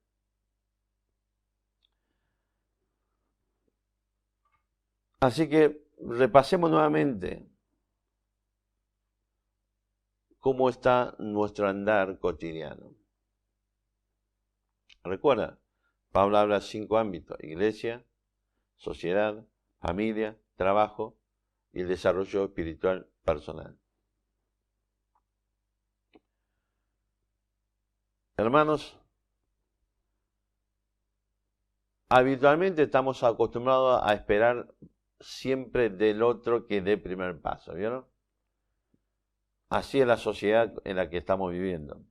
A: Así que repasemos nuevamente cómo está nuestro andar cotidiano. Recuerda, Pablo habla de 5 ámbitos: iglesia, sociedad, familia, trabajo y el desarrollo espiritual personal. Hermanos, habitualmente estamos acostumbrados a esperar siempre del otro que dé el primer paso, ¿vieron? Así es la sociedad en la que estamos viviendo.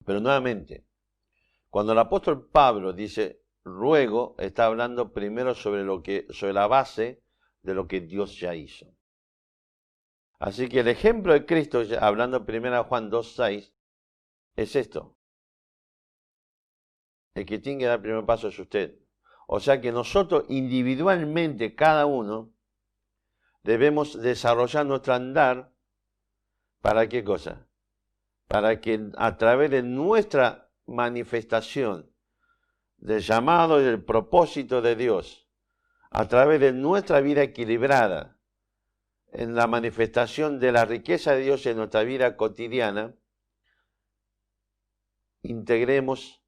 A: Pero nuevamente, cuando el apóstol Pablo dice ruego, está hablando primero sobre la base de lo que Dios ya hizo. Así que el ejemplo de Cristo, hablando primero de Juan 2:6, es esto. El que tiene que dar el primer paso es usted. O sea que nosotros individualmente, cada uno, debemos desarrollar nuestro andar. ¿Para qué cosa? Para que a través de nuestra manifestación del llamado y del propósito de Dios, a través de nuestra vida equilibrada, en la manifestación de la riqueza de Dios en nuestra vida cotidiana, integremos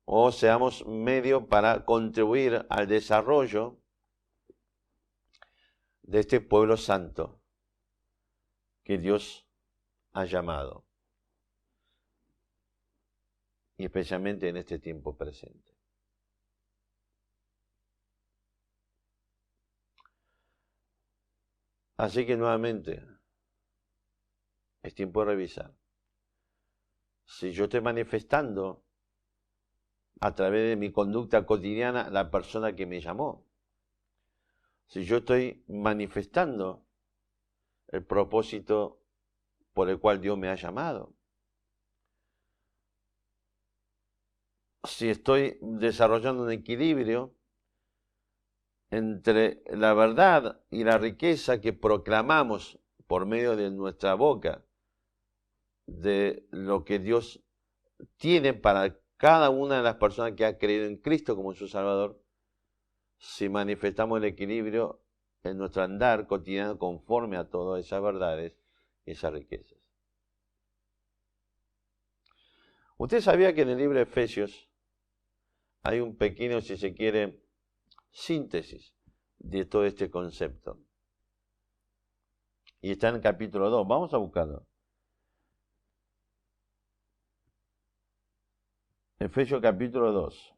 A: o seamos medio para contribuir al desarrollo de este pueblo santo que Dios ha llamado, y especialmente en este tiempo presente. Así que nuevamente, es tiempo de revisar. Si yo estoy manifestando a través de mi conducta cotidiana la persona que me llamó, si yo estoy manifestando el propósito por el cual Dios me ha llamado, si estoy desarrollando un equilibrio entre la verdad y la riqueza que proclamamos por medio de nuestra boca, de lo que Dios tiene para cada una de las personas que ha creído en Cristo como su Salvador, si manifestamos el equilibrio en nuestro andar cotidiano conforme a todas esas verdades y esas riquezas. ¿Usted sabía que en el libro de Efesios hay un pequeño, si se quiere, síntesis de todo este concepto? Y está en el capítulo 2. Vamos a buscarlo. Efesios capítulo 2.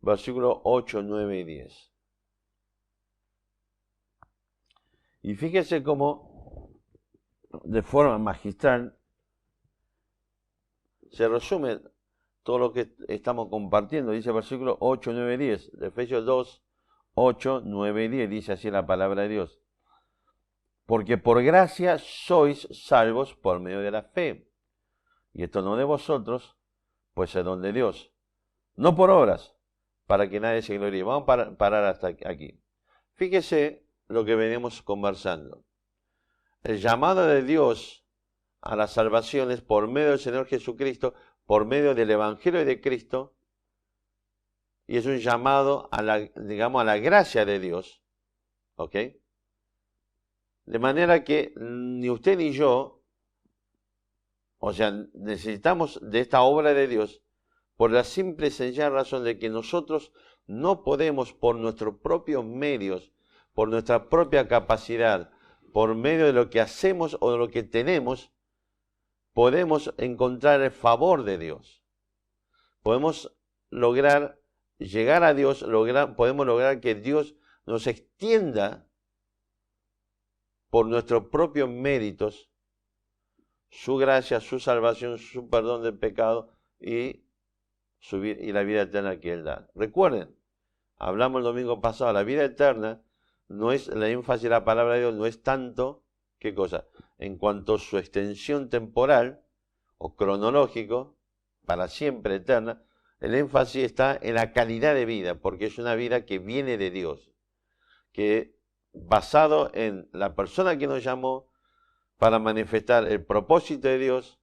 A: versículos 8, 9 y 10. Y fíjese cómo, de forma magistral, se resume todo lo que estamos compartiendo. Dice versículos 8, 9 y 10. De Efesios 2, 8, 9 y 10. Dice así la palabra de Dios. Porque por gracia sois salvos por medio de la fe. Y esto no de vosotros, pues es don de Dios. No por obras, para que nadie se gloríe. Vamos a parar hasta aquí. Fíjese lo que venimos conversando. El llamado de Dios a la salvación es por medio del Señor Jesucristo, por medio del Evangelio de Cristo, y es un llamado a la, digamos, a la gracia de Dios. ¿Ok? De manera que ni usted ni yo, o sea, necesitamos de esta obra de Dios por la simple y sencilla razón de que nosotros no podemos por nuestros propios medios, por nuestra propia capacidad, por medio de lo que hacemos o de lo que tenemos, podemos encontrar el favor de Dios. Podemos lograr llegar a Dios, podemos lograr que Dios nos extienda por nuestros propios méritos su gracia, su salvación, su perdón del pecado y la vida eterna que Él da. Recuerden, hablamos el domingo pasado, la vida eterna no es, la énfasis de la palabra de Dios no es tanto, ¿qué cosa? En cuanto a su extensión temporal o cronológico, para siempre eterna, el énfasis está en la calidad de vida, porque es una vida que viene de Dios, que basado en la persona que nos llamó para manifestar el propósito de Dios,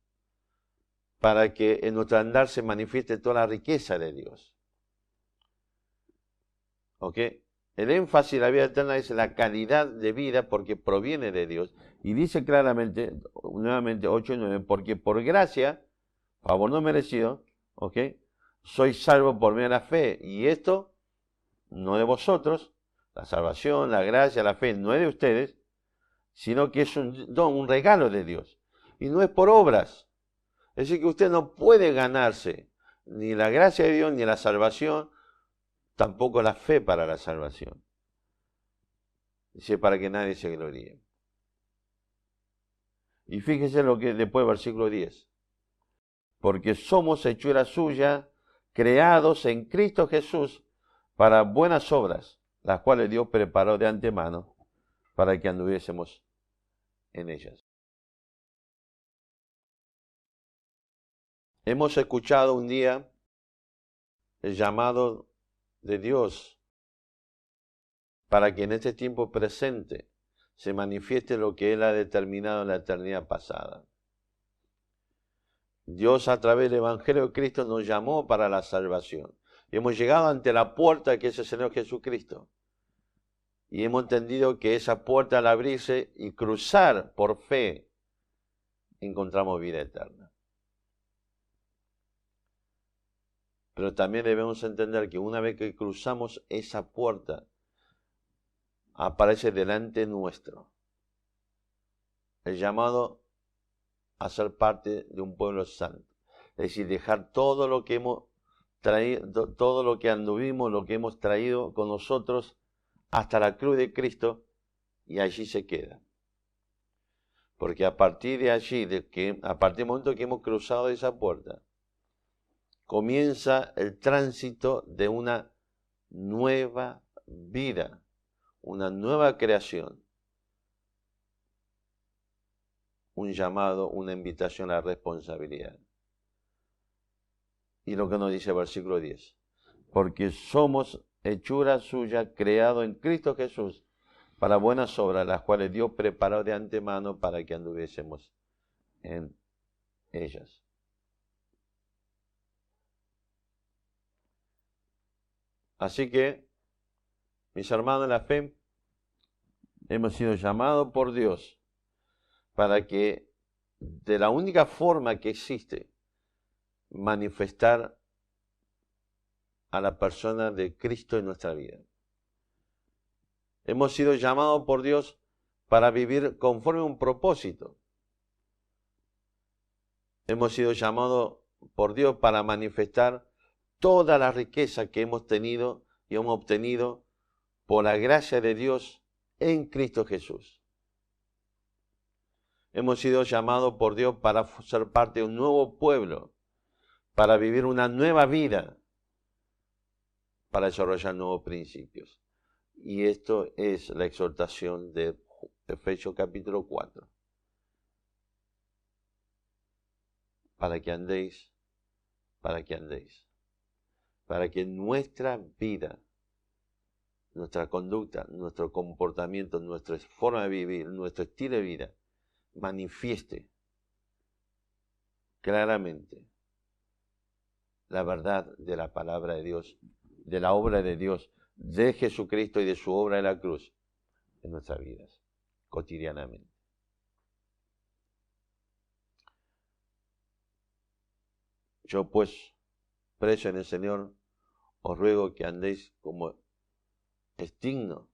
A: para que en nuestro andar se manifieste toda la riqueza de Dios. ¿Ok? El énfasis de la vida eterna es la calidad de vida porque proviene de Dios. Y dice claramente, nuevamente 8 y 9, porque por gracia, favor no merecido, ¿ok? Sois salvos por medio de la fe. Y esto no de vosotros, la salvación, la gracia, la fe, no es de ustedes, sino que es un don, un regalo de Dios. Y no es por obras. Es decir, que usted no puede ganarse ni la gracia de Dios, ni la salvación, tampoco la fe para la salvación. Dice, para que nadie se gloríe. Y fíjese lo que después versículo 10. Porque somos hechura suya, creados en Cristo Jesús, para buenas obras, las cuales Dios preparó de antemano para que anduviésemos en ellas. Hemos escuchado un día el llamado de Dios para que en este tiempo presente se manifieste lo que Él ha determinado en la eternidad pasada. Dios a través del Evangelio de Cristo nos llamó para la salvación. Y hemos llegado ante la puerta que es el Señor Jesucristo. Y hemos entendido que esa puerta al abrirse y cruzar por fe, encontramos vida eterna. Pero también debemos entender que una vez que cruzamos esa puerta, aparece delante nuestro el llamado a ser parte de un pueblo santo. Es decir, dejar todo lo que hemos traído, todo lo que anduvimos, lo que hemos traído con nosotros hasta la cruz de Cristo, y allí se queda. Porque a partir de allí, a partir del momento que hemos cruzado esa puerta, comienza el tránsito de una nueva vida, una nueva creación, un llamado, una invitación a la responsabilidad. Y lo que nos dice el versículo 10, porque somos hechura suya, creado en Cristo Jesús, para buenas obras, las cuales Dios preparó de antemano para que anduviésemos en ellas. Así que, mis hermanos en la fe, hemos sido llamados por Dios para que de la única forma que existe manifestar a la persona de Cristo en nuestra vida. Hemos sido llamados por Dios para vivir conforme a un propósito. Hemos sido llamados por Dios para manifestar toda la riqueza que hemos tenido y hemos obtenido por la gracia de Dios en Cristo Jesús. Hemos sido llamados por Dios para ser parte de un nuevo pueblo, para vivir una nueva vida, para desarrollar nuevos principios. Y esto es la exhortación de Efesios capítulo 4. Para que andéis, para que nuestra vida, nuestra conducta, nuestro comportamiento, nuestra forma de vivir, nuestro estilo de vida, manifieste claramente la verdad de la palabra de Dios, de la obra de Dios, de Jesucristo y de su obra en la cruz en nuestras vidas, cotidianamente. Yo pues, preso en el Señor, os ruego que andéis como es digno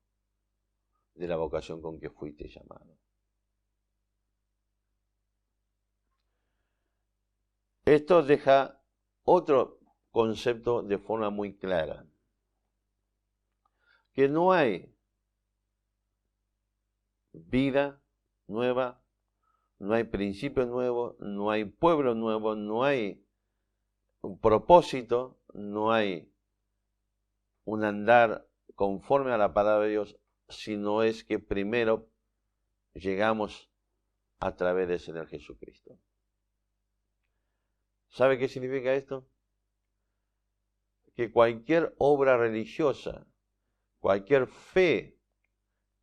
A: de la vocación con que fuiste llamado. Esto deja otro concepto de forma muy clara, que no hay vida nueva, no hay principio nuevo, no hay pueblo nuevo, no hay un propósito, no hay un andar conforme a la palabra de Dios, sino es que primero llegamos a través del Señor Jesucristo. ¿Sabe qué significa esto? Que cualquier obra religiosa, cualquier fe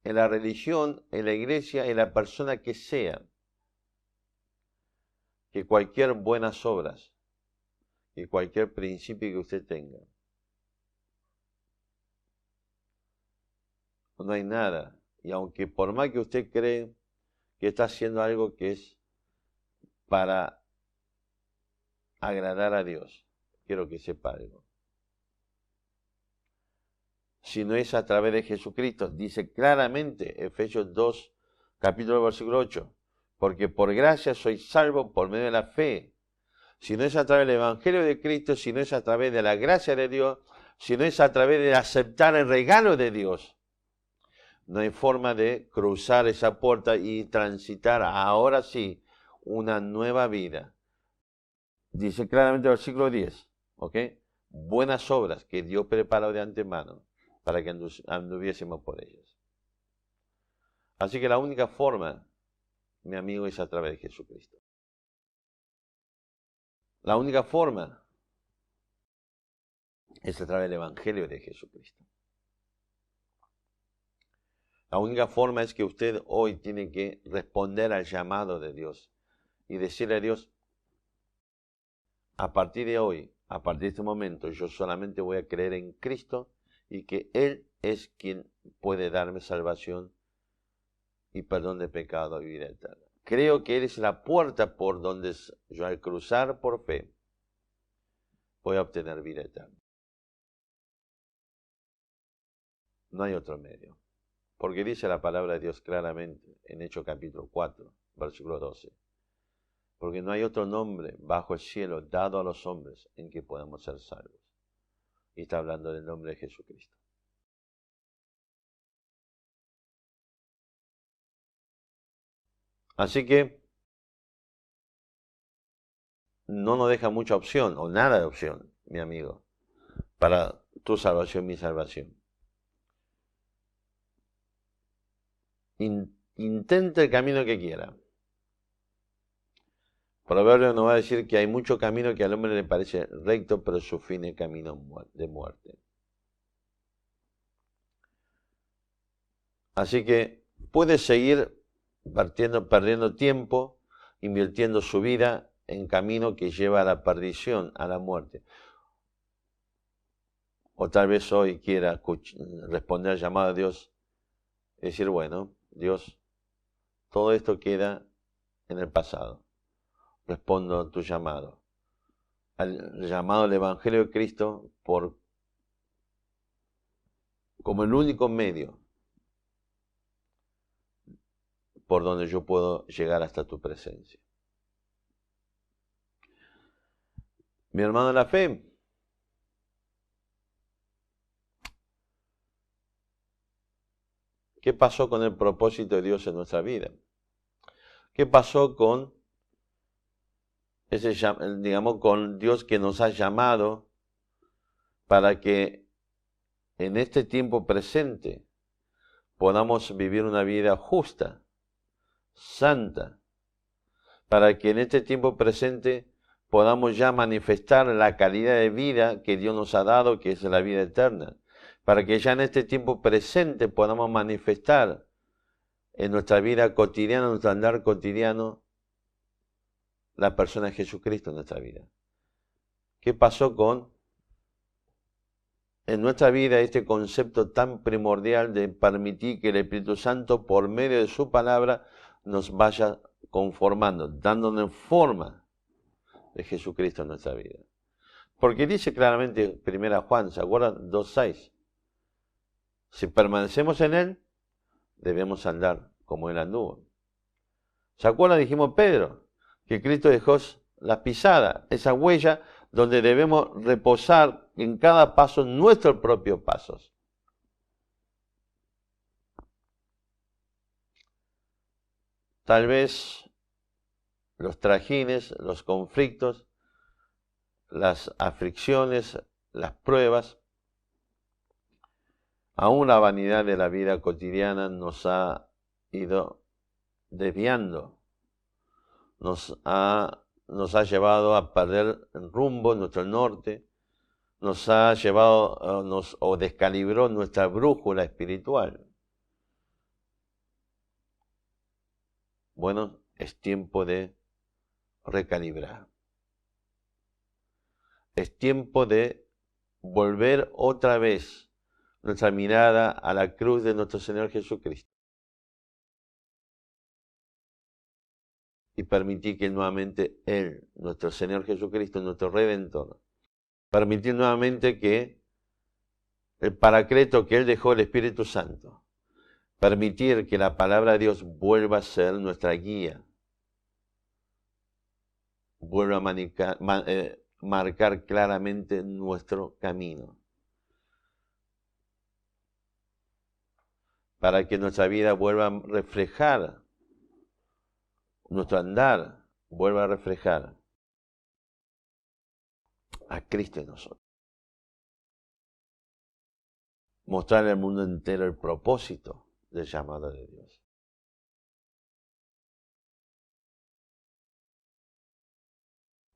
A: en la religión, en la iglesia, en la persona que sea, que cualquier buenas obras, que cualquier principio que usted tenga, no hay nada. Y aunque por más que usted cree que está haciendo algo que es para agradar a Dios, quiero que sepa algo. Si no es a través de Jesucristo, dice claramente Efesios 2, capítulo versículo 8, porque por gracia sois salvos por medio de la fe. Si no es a través del Evangelio de Cristo, si no es a través de la gracia de Dios, si no es a través de aceptar el regalo de Dios, no hay forma de cruzar esa puerta y transitar ahora sí una nueva vida. Dice claramente el versículo 10, ¿ok? Buenas obras que Dios preparó de antemano para que anduviésemos por ellas. Así que la única forma, mi amigo, es a través de Jesucristo. La única forma es a través del Evangelio de Jesucristo. La única forma es que usted hoy tiene que responder al llamado de Dios y decirle a Dios, a partir de hoy, a partir de este momento, yo solamente voy a creer en Cristo y que Él es quien puede darme salvación y perdón de pecado y vida eterna. Creo que Él es la puerta por donde yo al cruzar por fe voy a obtener vida eterna. No hay otro medio. Porque dice la palabra de Dios claramente en Hechos capítulo 4, versículo 12. Porque no hay otro nombre bajo el cielo dado a los hombres en que podamos ser salvos. Y está hablando del nombre de Jesucristo. Así que no nos deja mucha opción, o nada de opción, mi amigo, para tu salvación, mi salvación. Intente el camino que quiera. Proverbio nos va a decir que hay mucho camino que al hombre le parece recto, pero su fin es camino de muerte. Así que puede seguir perdiendo tiempo, invirtiendo su vida en camino que lleva a la perdición, a la muerte. O tal vez hoy quiera responder al llamado de Dios y decir, bueno, Dios, todo esto queda en el pasado. Respondo a tu llamado. Al llamado del Evangelio de Cristo como el único medio por donde yo puedo llegar hasta tu presencia. Mi hermano en la fe, ¿Qué pasó con el propósito de Dios en nuestra vida? ¿Qué pasó con con Dios que nos ha llamado para que en este tiempo presente podamos vivir una vida justa, santa, para que en este tiempo presente podamos ya manifestar la calidad de vida que Dios nos ha dado, que es la vida eterna, para que ya en este tiempo presente podamos manifestar en nuestra vida cotidiana, en nuestro andar cotidiano, la persona de Jesucristo en nuestra vida. ¿Qué pasó en nuestra vida este concepto tan primordial de permitir que el Espíritu Santo, por medio de su palabra, nos vaya conformando, dándonos forma de Jesucristo en nuestra vida? Porque dice claramente 1 Juan, ¿se acuerdan? 2:6. Si permanecemos en Él, debemos andar como Él anduvo. ¿Se acuerdan? Dijimos Pedro, que Cristo dejó la pisada, esa huella donde debemos reposar en cada paso nuestros propios pasos. Tal vez los trajines, los conflictos, las aflicciones, las pruebas, aún la vanidad de la vida cotidiana nos ha ido desviando, nos ha llevado a perder el rumbo, nuestro norte, nos ha llevado o descalibró nuestra brújula espiritual. Bueno, es tiempo de recalibrar. Es tiempo de volver otra vez nuestra mirada a la cruz de nuestro Señor Jesucristo y permitir que nuevamente Él, nuestro Señor Jesucristo, nuestro Redentor, permitir nuevamente que el paracleto que Él dejó, el Espíritu Santo, permitir que la palabra de Dios vuelva a ser nuestra guía, vuelva a marcar claramente nuestro camino, para que nuestra vida vuelva a reflejar, nuestro andar vuelva a reflejar a Cristo en nosotros. Mostrarle al mundo entero el propósito del llamado de Dios.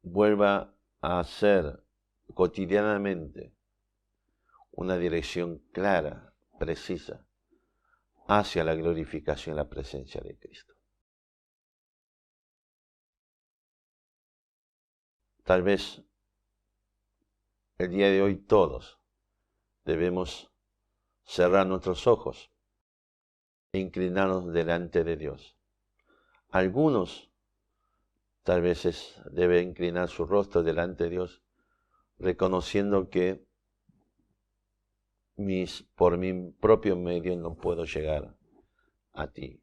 A: Vuelva a ser cotidianamente una dirección clara, precisa, hacia la glorificación y la presencia de Cristo. Tal vez el día de hoy todos debemos cerrar nuestros ojos e inclinarnos delante de Dios. Algunos tal vez deben inclinar su rostro delante de Dios, reconociendo que por mi propio medio no puedo llegar a ti.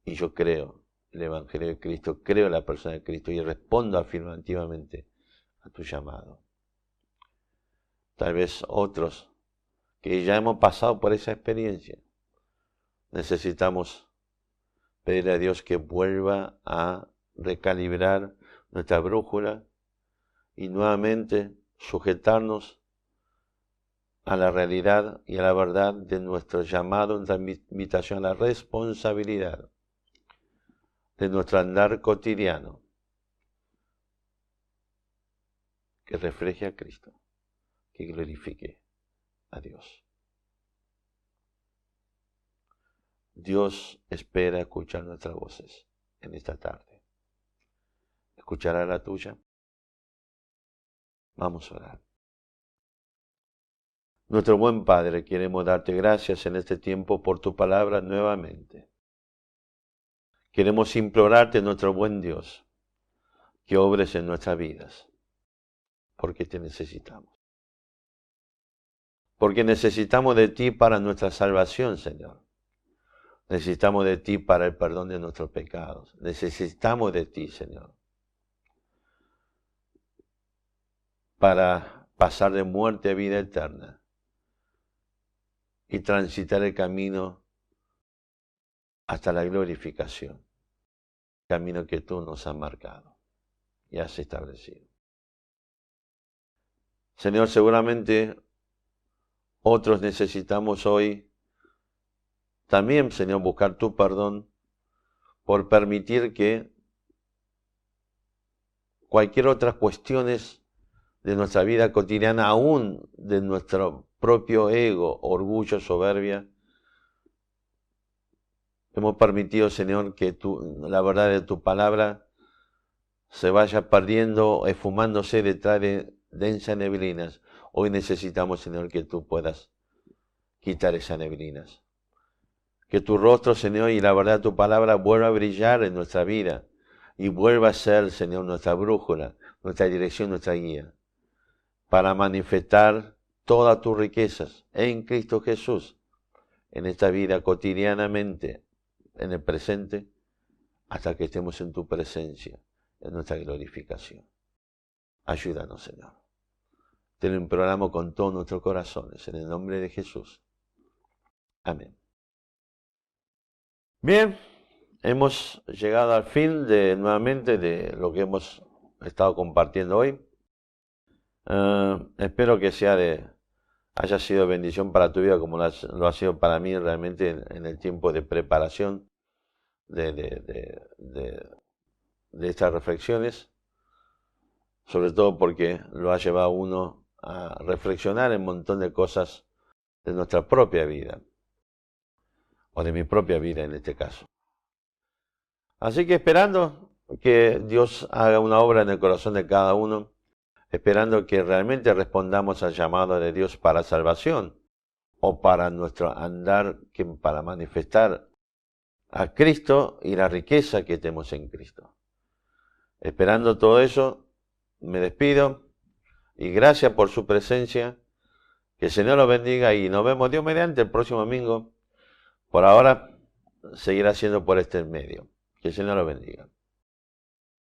A: Y yo creo el Evangelio de Cristo, creo en la persona de Cristo y respondo afirmativamente a tu llamado. Tal vez otros que ya hemos pasado por esa experiencia, necesitamos pedirle a Dios que vuelva a recalibrar nuestra brújula y nuevamente sujetarnos a la realidad y a la verdad de nuestro llamado, nuestra invitación a la responsabilidad de nuestro andar cotidiano que refleje a Cristo, que glorifique a Dios. Dios espera escuchar nuestras voces en esta tarde. ¿Escuchará la tuya? Vamos a orar. Nuestro buen Padre, queremos darte gracias en este tiempo por tu palabra nuevamente. Queremos implorarte, nuestro buen Dios, que obres en nuestras vidas, porque te necesitamos. Porque necesitamos de ti para nuestra salvación, Señor. Necesitamos de ti para el perdón de nuestros pecados. Necesitamos de ti, Señor, para pasar de muerte a vida eterna y transitar el camino hasta la glorificación, camino que tú nos has marcado y has establecido. Señor, seguramente otros necesitamos hoy también, Señor, buscar tu perdón por permitir que cualquier otra cuestiones de nuestra vida cotidiana, aún de nuestro propio ego, orgullo, soberbia, hemos permitido, Señor, que la verdad de tu palabra se vaya perdiendo, esfumándose detrás de densas neblinas. Hoy necesitamos, Señor, que tú puedas quitar esas neblinas. Que tu rostro, Señor, y la verdad de tu palabra vuelva a brillar en nuestra vida y vuelva a ser, Señor, nuestra brújula, nuestra dirección, nuestra guía, para manifestar todas tus riquezas en Cristo Jesús, en esta vida cotidianamente, en el presente, hasta que estemos en tu presencia, en nuestra glorificación. Ayúdanos, Señor. Te lo imploramos con todos nuestros corazones, en el nombre de Jesús. Amén. Bien, hemos llegado al fin nuevamente de lo que hemos estado compartiendo hoy. Espero que haya sido bendición para tu vida como lo ha sido para mí realmente en el tiempo de preparación de estas reflexiones, sobre todo porque lo ha llevado a uno a reflexionar en un montón de cosas de nuestra propia vida, o de mi propia vida en este caso. Así que esperando que Dios haga una obra en el corazón de cada uno, esperando que realmente respondamos al llamado de Dios para salvación, o para nuestro andar, para manifestar a Cristo y la riqueza que tenemos en Cristo. Esperando todo eso, me despido y gracias por su presencia. Que el Señor los bendiga y nos vemos Dios mediante el próximo domingo. Por ahora, seguirá siendo por este medio. Que el Señor los bendiga.